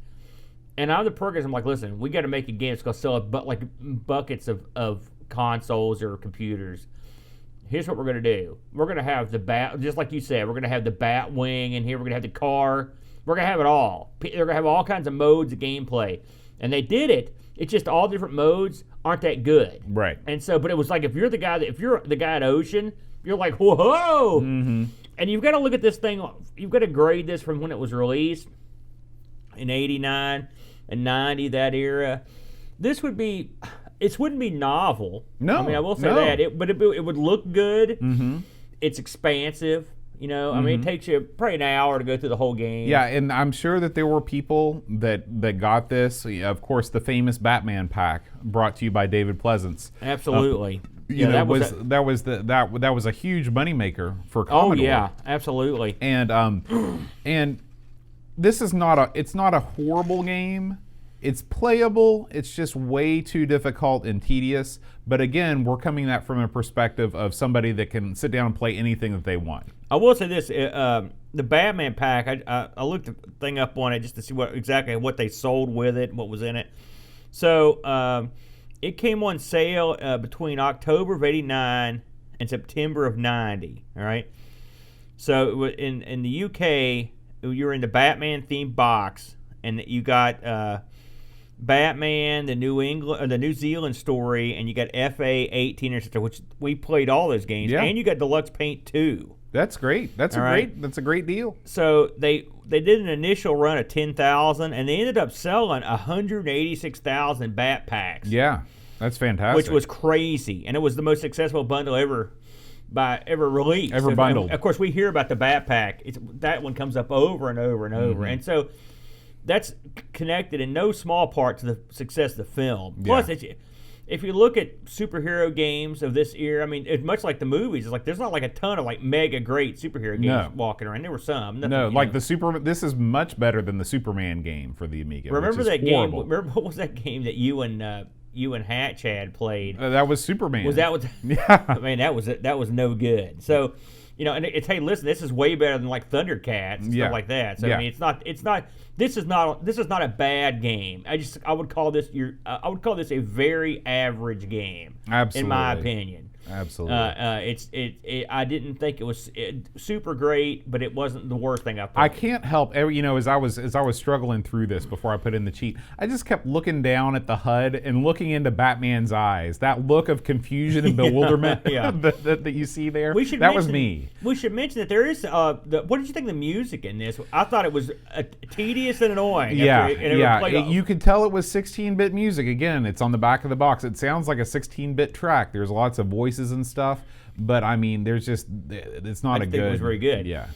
And I'm the programmers. I'm like, listen, we got to make a game. It's going to sell like buckets of consoles or computers. Here's what we're going to do. We're going to have the bat, just like you said, we're going to have the bat wing in here. We're going to have the car. We're going to have it all. They're going to have all kinds of modes of gameplay. And they did it. It's just all different modes aren't that good. Right. And so, but it was like if you're the guy at Ocean, you're like, whoa. Mm-hmm. And you've got to look at this thing. You've got to grade this from when it was released in '89 and '90, that era. This would be. It wouldn't be novel. No, I mean, I will say that. But it would look good. Mm-hmm. It's expansive. You know, I mean, it takes you probably an hour to go through the whole game. Yeah, and I'm sure that there were people that got this. Of course, the famous Batman pack brought to you by David Pleasance. Absolutely. That was a huge moneymaker for Commodore. Oh yeah, absolutely. And this is it's not a horrible game. It's playable. It's just way too difficult and tedious. But again, we're coming at from a perspective of somebody that can sit down and play anything that they want. I will say this: the Batman pack. I looked the thing up on it just to see exactly what they sold with it, what was in it. So it came on sale between October of '89 and September of '90. All right. So in the UK, you're in the Batman themed box, and you got Batman, the New Zealand story, and you got FA 18 or something, which we played all those games, and you got Deluxe Paint 2. That's great. That's a great deal. So they did an initial run of 10,000, and they ended up selling 186,000 Bat packs. Yeah, that's fantastic. Which was crazy, and it was the most successful bundle ever released. Ever bundled. And of course, we hear about the Bat pack. That one comes up over and over and over, and so that's connected in no small part to the success of the film. Plus, if you look at superhero games of this era, I mean, it's much like the movies. It's like there's not like a ton of like mega great superhero games walking around. There were some. This is much better than the Superman game for the Amiga. Remember that horrible. game? Remember what was that game that you and Hatch had played? That was Superman. Was that what? Yeah. I mean, that was no good. So. And it's, hey, listen, this is way better than like Thundercats and stuff like that. So I mean, this is not a bad game. I would call this a very average game. Absolutely. In my opinion. Absolutely. I didn't think it was super great, but it wasn't the worst thing I've played. I can't help, as I was struggling through this before I put in the cheat, I just kept looking down at the HUD and looking into Batman's eyes. That look of confusion and bewilderment that you see there. Was me. We should mention that there is. What did you think of the music in this? I thought it was tedious and annoying. You could tell it was 16-bit music. Again, it's on the back of the box. It sounds like a 16-bit track. There's lots of voices and stuff, but I mean, it's not a good. It was very good. Yeah.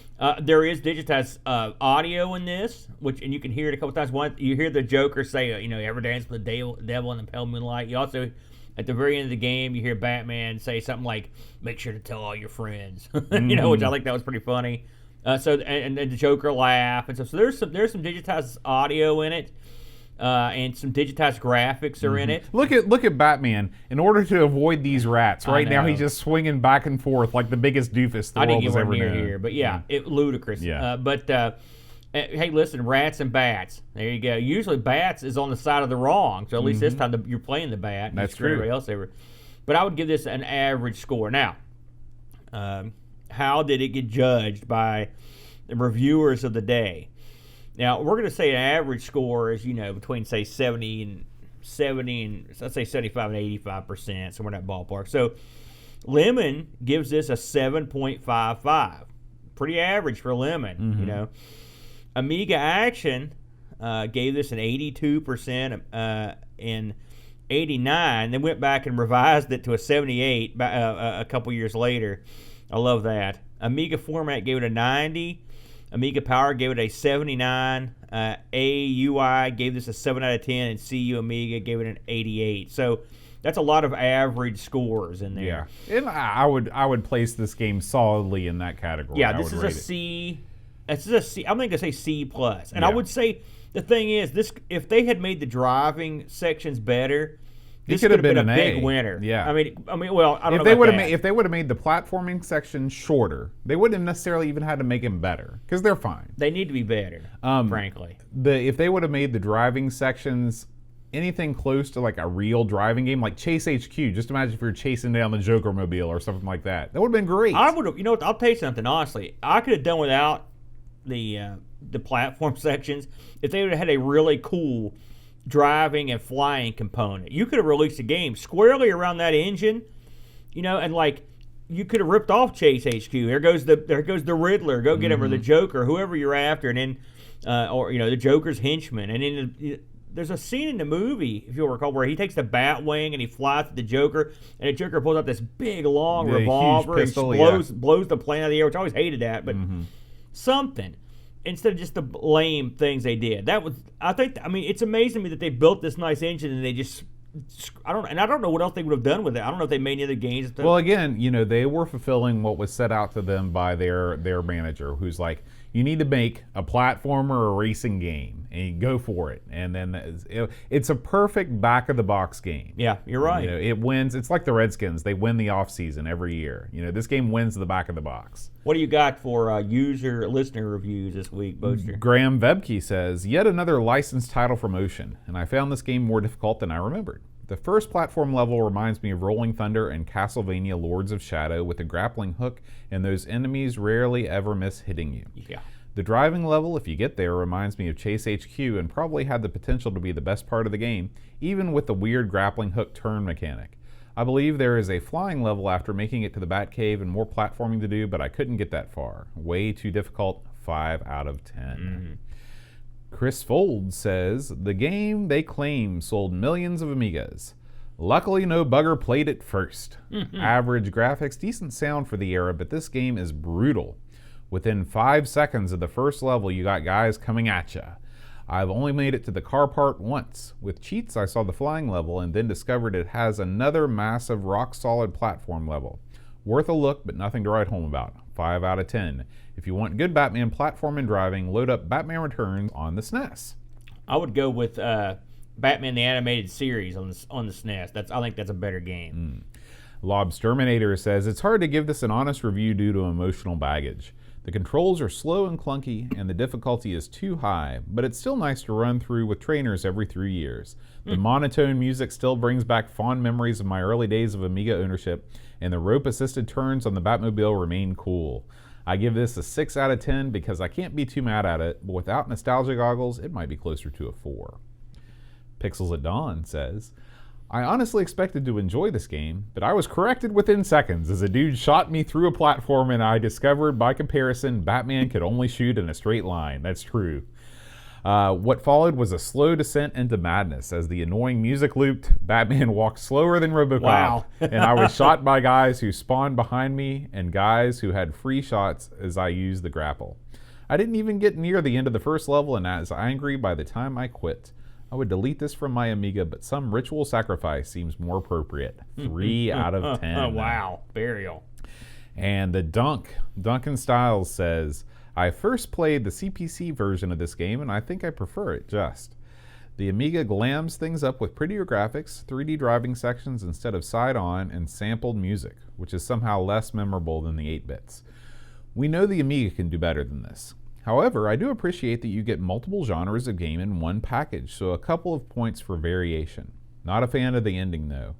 There is digitized audio in this, and you can hear it a couple times. One, you hear the Joker say, "Ever dance with the devil in the pale moonlight." You also, at the very end of the game, you hear Batman say something like, "Make sure to tell all your friends," which I think that was pretty funny. And the Joker laugh and stuff. So there's some digitized audio in it. And some digitized graphics are in it. Look at Batman. In order to avoid these rats, right now he's just swinging back and forth like the biggest doofus the world has ever known. Here, but ludicrous. Yeah. Hey, listen, rats and bats. There you go. Usually bats is on the side of the wrong, so at least this time you're playing the bat. And that's true. Everybody else ever. But I would give this an average score. Now, how did it get judged by the reviewers of the day? Now, we're going to say an average score is, between, say, 70 and let's say 75 and 85%, somewhere in that ballpark. So, Lemon gives this a 7.55. Pretty average for Lemon, Amiga Action gave this an 82% in '89. Then went back and revised it to a 78 a couple years later. I love that. Amiga Format gave it a 90. Amiga Power gave it a 79. AUI gave this a 7 out of 10, and CU Amiga gave it an 88. So that's a lot of average scores in there. Yeah, and I would place this game solidly in that category. Yeah, this is a C. This is a C. I'm going to say C plus, and I would say the thing is this: if they had made the driving sections better, This could have been a an big A. winner. Yeah. I mean, well, I don't If know they about would have that. made, if they would have made the platforming section shorter, they wouldn't have necessarily even had to make them better because they're fine. They need to be better, frankly. If they would have made the driving sections anything close to like a real driving game, like Chase HQ, just imagine if you're chasing down the Joker mobile or something like that. That would have been great. I would have. You know what? I'll tell you something. Honestly, I could have done without the platform sections if they would have had a really cool driving and flying component. You could have released a game squarely around that engine, and like you could have ripped off Chase HQ. There goes the Riddler, go get him, or the Joker, whoever you're after, and then the Joker's henchman, and then there's a scene in the movie, if you'll recall, where he takes the bat wing and he flies at the Joker, and the Joker pulls out this big long revolver huge pistol, and blows the plane out of the air, which I always hated that, but something. Instead of just the lame things they did. It's amazing to me that they built this nice engine and they just, I don't know what else they would have done with it. I don't know if they made any other games. Well, again, they were fulfilling what was set out to them by their manager, who's like, you need to make a platformer or a racing game, and you go for it. And then it's a perfect back-of-the-box game. Yeah, you're right. It wins. It's like the Redskins. They win the offseason every year. This game wins the back of the box. What do you got for listener reviews this week, Boaster? Graham Vebke says, yet another licensed title from Ocean, and I found this game more difficult than I remembered. The first platform level reminds me of Rolling Thunder and Castlevania Lords of Shadow with a grappling hook, and those enemies rarely ever miss hitting you. Yeah. The driving level, if you get there, reminds me of Chase HQ and probably had the potential to be the best part of the game, even with the weird grappling hook turn mechanic. I believe there is a flying level after making it to the Batcave and more platforming to do, but I couldn't get that far. Way too difficult. 5 out of 10. Chris Fold says, the game they claim sold millions of Amigas. Luckily, no bugger played it first. Average graphics, decent sound for the era, but this game is brutal. Within 5 seconds of the first level, you got guys coming at you. I've only made it to the car part once. With cheats, I saw the flying level and then discovered it has another massive rock-solid platform level. Worth a look, but nothing to write home about. 5 out of 10. If you want good Batman platform and driving, load up Batman Returns on the SNES. I would go with Batman the Animated Series on the SNES. I think that's a better game. Lobsterminator says, it's hard to give this an honest review due to emotional baggage. The controls are slow and clunky, and the difficulty is too high, but it's still nice to run through with trainers every 3 years. The monotone music still brings back fond memories of my early days of Amiga ownership, and the rope-assisted turns on the Batmobile remain cool. I give this a 6 out of 10 because I can't be too mad at it, but without nostalgia goggles, it might be closer to a 4. Pixels at Dawn says, I honestly expected to enjoy this game, but I was corrected within seconds as a dude shot me through a platform and I discovered, by comparison, Batman could only shoot in a straight line. That's true. What followed was a slow descent into madness. As the annoying music looped, Batman walked slower than RoboCop, Wow. and I was shot by guys who spawned behind me and guys who had free shots as I used the grapple. I didn't even get near the end of the first level and I was angry by the time I quit. I would delete this from my Amiga, but some ritual sacrifice seems more appropriate. 3 out of 10. Oh, wow. Burial. And the Duncan Styles says, I first played the CPC version of this game, and I think I prefer it just. The Amiga glams things up with prettier graphics, 3D driving sections instead of side-on, and sampled music, which is somehow less memorable than the 8-bits. We know the Amiga can do better than this. However, I do appreciate that you get multiple genres of game in one package, so a couple of points for variation. Not a fan of the ending, though.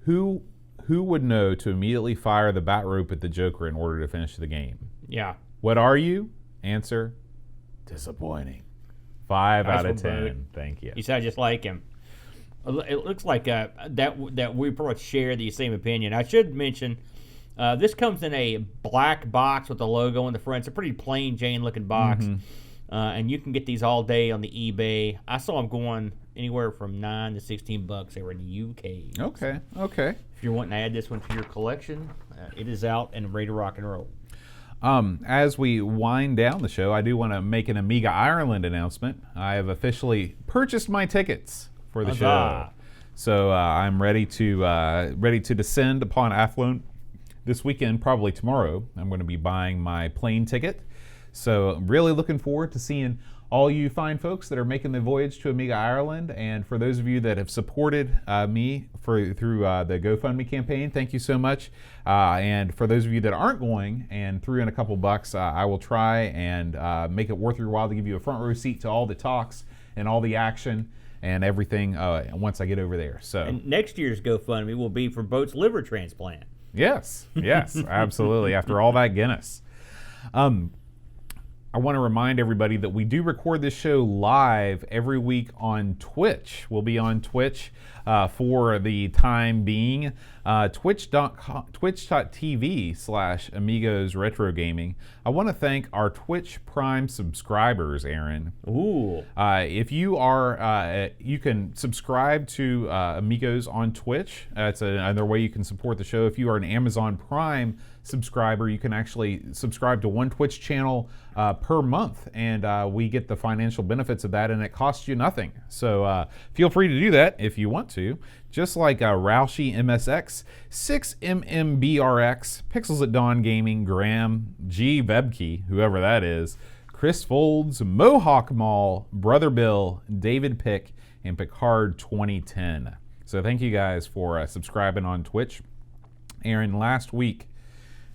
Who would know to immediately fire the bat rope at the Joker in order to finish the game? Yeah. What are you? Answer, disappointing. 5 Nice out of one, 10. Bert. Thank you. You sound just like him. It looks like that we probably share the same opinion. I should mention, this comes in a black box with a logo on the front. It's a pretty plain Jane looking box. And you can get these all day on the eBay. I saw them going anywhere from $9 to $16. They were in the UK. Okay. If you're wanting to add this one to your collection, it is out and ready to rock and roll. As we wind down the show, I do want to make an Amiga Ireland announcement. I have officially purchased my tickets for the show. So I'm ready to descend upon Athlone this weekend, probably tomorrow. I'm going to be buying my plane ticket. So really looking forward to seeing all you fine folks that are making the voyage to Amiga Ireland. And for those of you that have supported me through the GoFundMe campaign, thank you so much. And for those of you that aren't going and threw in a couple bucks, I will try and make it worth your while to give you a front row seat to all the talks and all the action and everything once I get over there. So and next year's GoFundMe will be for Boat's liver transplant. Yes, absolutely. After all that Guinness. I want to remind everybody that we do record this show live every week on Twitch. We'll be on Twitch for the time being. Twitch.tv/Amigos Retro Gaming. I want to thank our Twitch Prime subscribers, Aaron. Ooh. If you are, you can subscribe to Amigos on Twitch. It's another way you can support the show. If you are an Amazon Prime subscriber, you can actually subscribe to one Twitch channel per month, and we get the financial benefits of that, and it costs you nothing. So feel free to do that if you want to. Just like Roushi MSX, 6MMBRX, Pixels at Dawn Gaming, Graham, G. Vebke, whoever that is, Chris Folds, Mohawk Mall, Brother Bill, David Pick, and Picard 2010. So thank you guys for subscribing on Twitch. Aaron, last week,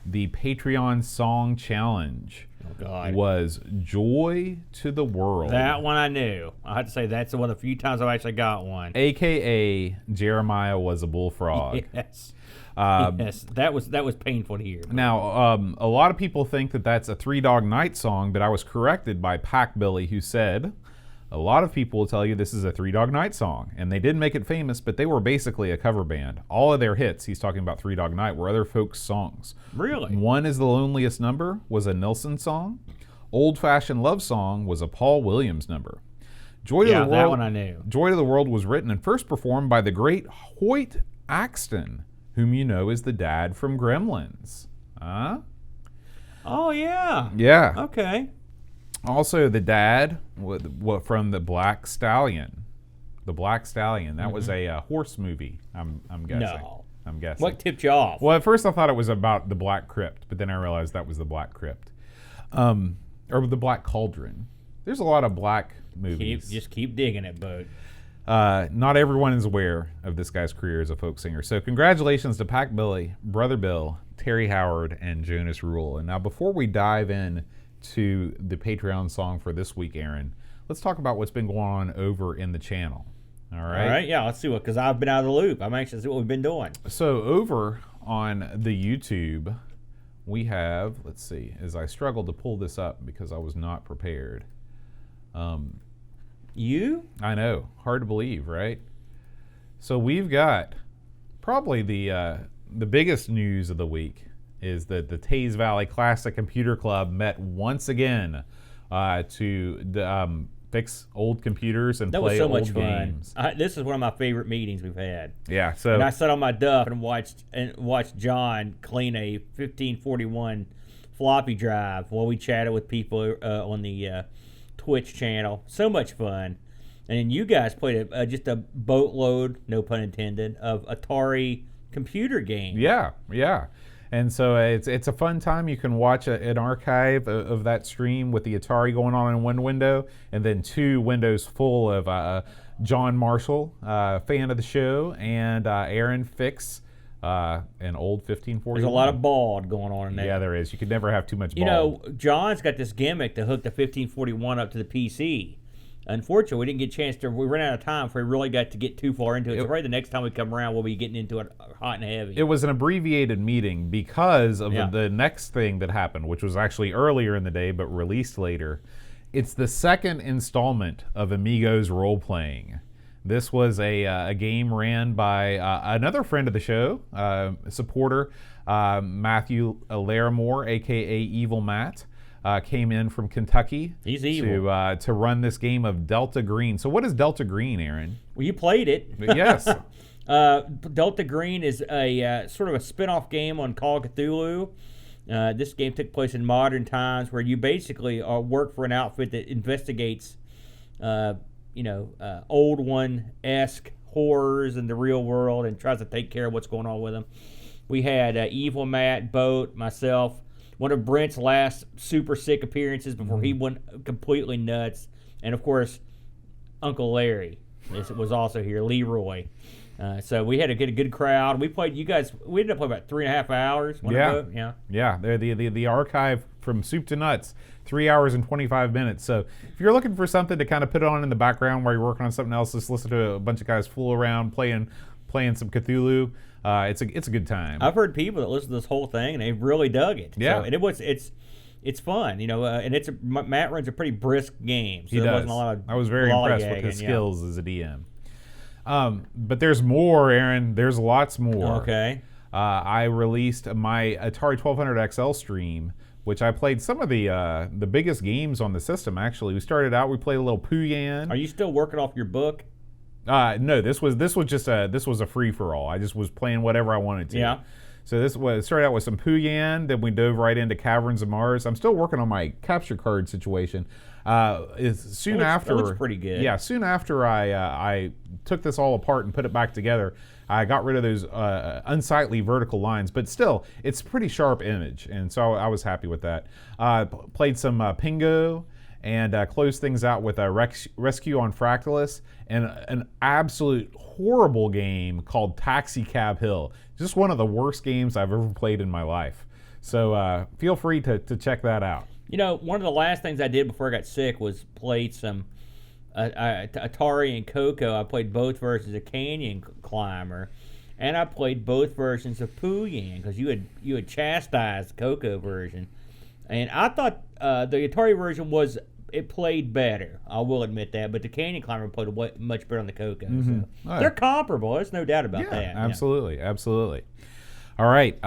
the Patreon Song Challenge was Joy to the World. That one I knew. I had to say that's one of the few times I've actually got one. AKA Jeremiah was a bullfrog. Yes. Yes, that was painful to hear. Now, a lot of people think that that's a Three Dog Night song, but I was corrected by Pac Billy, who said, a lot of people will tell you this is a Three Dog Night song, and they did make it famous, but they were basically a cover band. All of their hits, he's talking about Three Dog Night, were other folks' songs. Really? One is the Loneliest Number was a Nilsson song. Old Fashioned Love Song was a Paul Williams number. Joy to the World, that one I knew. Joy to the World was written and first performed by the great Hoyt Axton, whom you know is the dad from Gremlins. Huh? Oh, yeah. Yeah. Okay. Also, the dad from the Black Stallion. The Black Stallion. That was a horse movie, I'm guessing. No. I'm guessing. What tipped you off? Well, at first I thought it was about the Black Crypt, but then I realized that was the Black Crypt. Or the Black Cauldron. There's a lot of black movies. Just keep digging it, bud. Not everyone is aware of this guy's career as a folk singer. So congratulations to Pac Billy, Brother Bill, Terry Howard, and Jonas Rule. And now before we dive in to the Patreon song for this week, Aaron, let's talk about what's been going on over in the channel. All right? All right, yeah, let's see what, because I've been out of the loop. I'm anxious to see what we've been doing. So over on the YouTube, we have, let's see, as I struggled to pull this up because I was not prepared. You? I know, hard to believe, right? So we've got probably the biggest news of the week is that the Taze Valley Classic Computer Club met once again to fix old computers and play old games. That was so much fun. This is one of my favorite meetings we've had. Yeah, so and I sat on my duff and watched John clean a 1541 floppy drive while we chatted with people on the Twitch channel. So much fun. And then you guys played just a boatload, no pun intended, of Atari computer games. Yeah. And so it's a fun time. You can watch an archive of that stream with the Atari going on in one window, and then two windows full of John Marshall, fan of the show, and Aaron Fix, an old 1541. There's a lot of bald going on in there. Yeah, there is. You could never have too much bald. You know, John's got this gimmick to hook the 1541 up to the PC. Unfortunately, we didn't get a chance to. We ran out of time before we really got to get too far into it. So probably the next time we come around, we'll be getting into it hot and heavy. It was an abbreviated meeting because of the next thing that happened, which was actually earlier in the day but released later. It's the second installment of Amigos role-playing. This was a game ran by another friend of the show, supporter, Matthew Larimore, a.k.a. Evil Matt. Came in from Kentucky. He's evil. To run this game of Delta Green. So what is Delta Green, Aaron? Well, you played it. Yes. Delta Green is a sort of a spin-off game on Call of Cthulhu. This game took place in modern times where you basically work for an outfit that investigates, old one-esque horrors in the real world and tries to take care of what's going on with them. We had Evil Matt, Boat, myself. one of Brent's last super sick appearances before he went completely nuts. And of course, Uncle Larry was also here, Leroy. So we had a good crowd. We played. We ended up playing about 3.5 hours. Yeah. The archive from soup to nuts, 3 hours and 25 minutes. So if you're looking for something to kind of put on in the background while you're working on something else, just listen to a bunch of guys fool around playing some Cthulhu. It's a good time. I've heard people that listen to this whole thing and they really dug it. Yeah, so, and it's fun, and Matt runs a pretty brisk game. So he there does. wasn't a lot of I was very impressed with his skills as a DM. But there's more, Aaron. There's lots more. Okay. I released my Atari 1200 XL stream, which I played some of the biggest games on the system. Actually, we started out. We played a little Pooyan. Are you still working off your book? No, this was a free for all. I just was playing whatever I wanted to. Yeah. So started out with some Pooyan, then we dove right into Caverns of Mars. I'm still working on my capture card situation. That looks pretty good. Yeah, soon after I took this all apart and put it back together, I got rid of those unsightly vertical lines, but still, it's a pretty sharp image, and so I was happy with that. Played some Pingo, and closed things out with a Rescue on Fractalus, and an absolute horrible game called Taxi Cab Hill. Just one of the worst games I've ever played in my life. So feel free to check that out. One of the last things I did before I got sick was played some Atari and Coco. I played both versions of Canyon Climber, and I played both versions of Pooyan because you had chastised the Coco version, and I thought the Atari version played better. I will admit that, but the Canyon Climber played much better on the Coco. Mm-hmm. So they're comparable. There's no doubt about that. Absolutely. All right.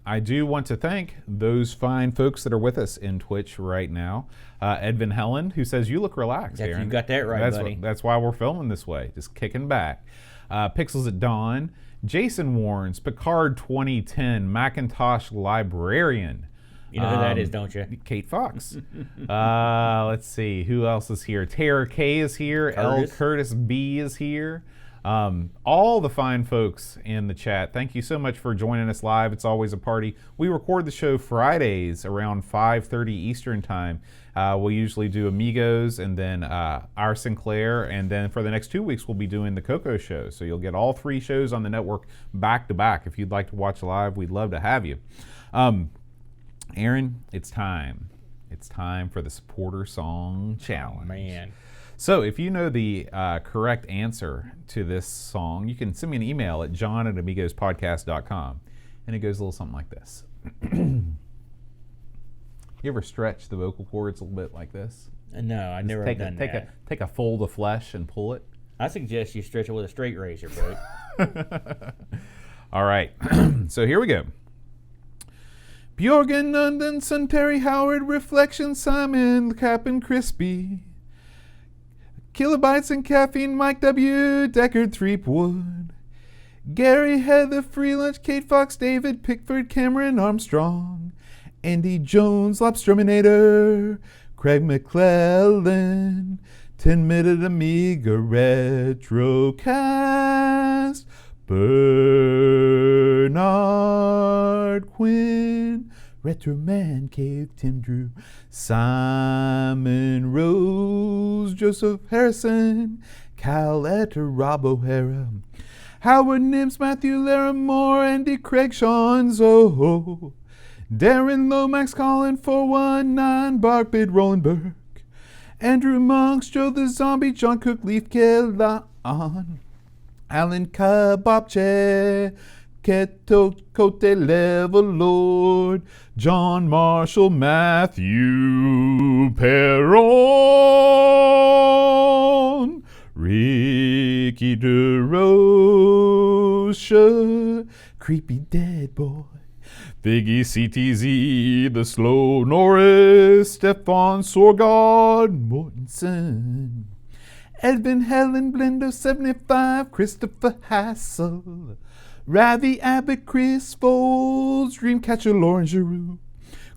I do want to thank those fine folks that are with us in Twitch right now. Ed Van Helen, who says, you look relaxed, Aaron. You got that right, buddy. That's why we're filming this way, just kicking back. Pixels at Dawn, Jason Warrens, Picard 2010, Macintosh Librarian. You know who that is, don't you? Kate Fox. Let's see. Who else is here? Tara K is here. Curtis B is here. All the fine folks in the chat, thank you so much for joining us live. It's always a party. We record the show Fridays around 5:30 Eastern time. We'll usually do Amigos and then our Sinclair, and then for the next 2 weeks we'll be doing the Coco show. So you'll get all 3 shows on the network back to back. If you'd like to watch live, we'd love to have you. Aaron, it's time. It's time for the Supporter Song Challenge. Oh, man. So if you know the correct answer to this song, you can send me an email at john@amigospodcast.com. And it goes a little something like this. You ever stretch the vocal cords a little bit like this? No, I never have done that. Take a fold of flesh and pull it. I suggest you stretch it with a straight razor, bro. All right. So here we go. Bjorgen Nundenson, Terry Howard, Reflection, Simon, Captain Crispy, Kilobytes and Caffeine, Mike W, Deckard Threepwood, Gary Heather, Free Lunch, Kate Fox, David Pickford, Cameron Armstrong, Andy Jones, Lobsterminator, Craig McClellan, 10-Minute Amiga Retrocast, Bernard Quinn, Retro Man Cave, Tim Drew, Simon Rose, Joseph Harrison, Cal Etter, Rob O'Hara, Howard Nims, Matthew Larimore, Andy Craig, Sean Zoho, Darren Lomax, Colin 419, Bark Bid, Roland Burke, Andrew Monks, Joe the Zombie, John Cook, Leaf Kellan, Alan Kababche, Keto Cote Level Lord, John Marshall, Matthew Perron, Ricky DeRocha, Creepy Dead Boy, Figgy CTZ, The Slow Norris, Stefan Sorgard, Mortensen, Edvin Helen Blendo 75, Christopher Hassel, Ravi Abbott, Chris Foles, Dreamcatcher Lauren Giroux,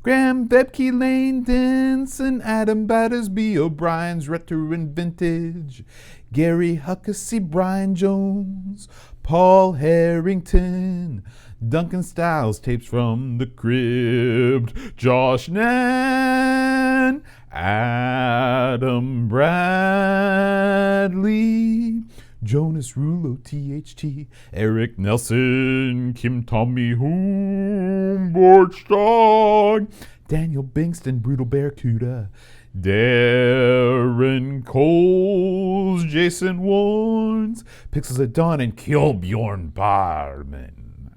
Graham Bebke, Lane Denson, Adam Battersby, O'Brien's Retro and Vintage, Gary Huckasey, Brian Jones, Paul Harrington, Duncan Styles, tapes from the Crypt, Josh Nan, Adam Bradley, Jonas Rulo, THT, Eric Nelson, Kim Tommy Humboldt, Daniel Bingston, Brutal Barracuda, Darren Coles, Jason Warnes, Pixels at Dawn, and Kjellbjorn Barman.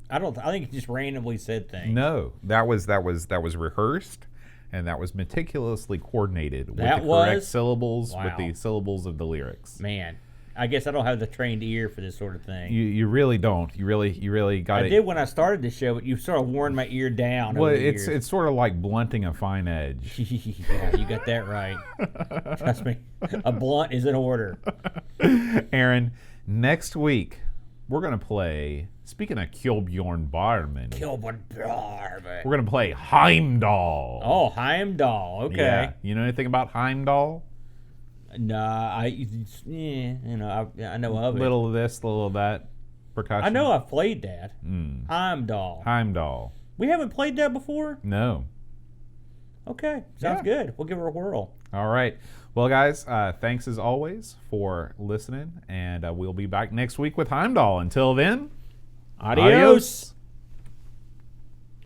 I think you just randomly said things. No, that was rehearsed, and that was meticulously coordinated with the correct syllables, with the syllables of the lyrics. Man, I guess I don't have the trained ear for this sort of thing. You really don't. You really got it. I did when I started the show, but you sort of worn my ear down. Well, over the years. it's sort of like blunting a fine edge. Yeah, you got that right. Trust me, a blunt is in order. Aaron, next week we're gonna play. Speaking of Kjellbjorn Barman, we're gonna play Heimdall. Oh, Heimdall. Okay. Yeah. You know anything about Heimdall? Nah, I know of it. Little of this, little of that, percussion. I know I've played that. Heimdall. Heimdall. We haven't played that before? No. Okay, sounds good. We'll give her a whirl. All right. Well, guys, thanks as always for listening, and we'll be back next week with Heimdall. Until then, Adios.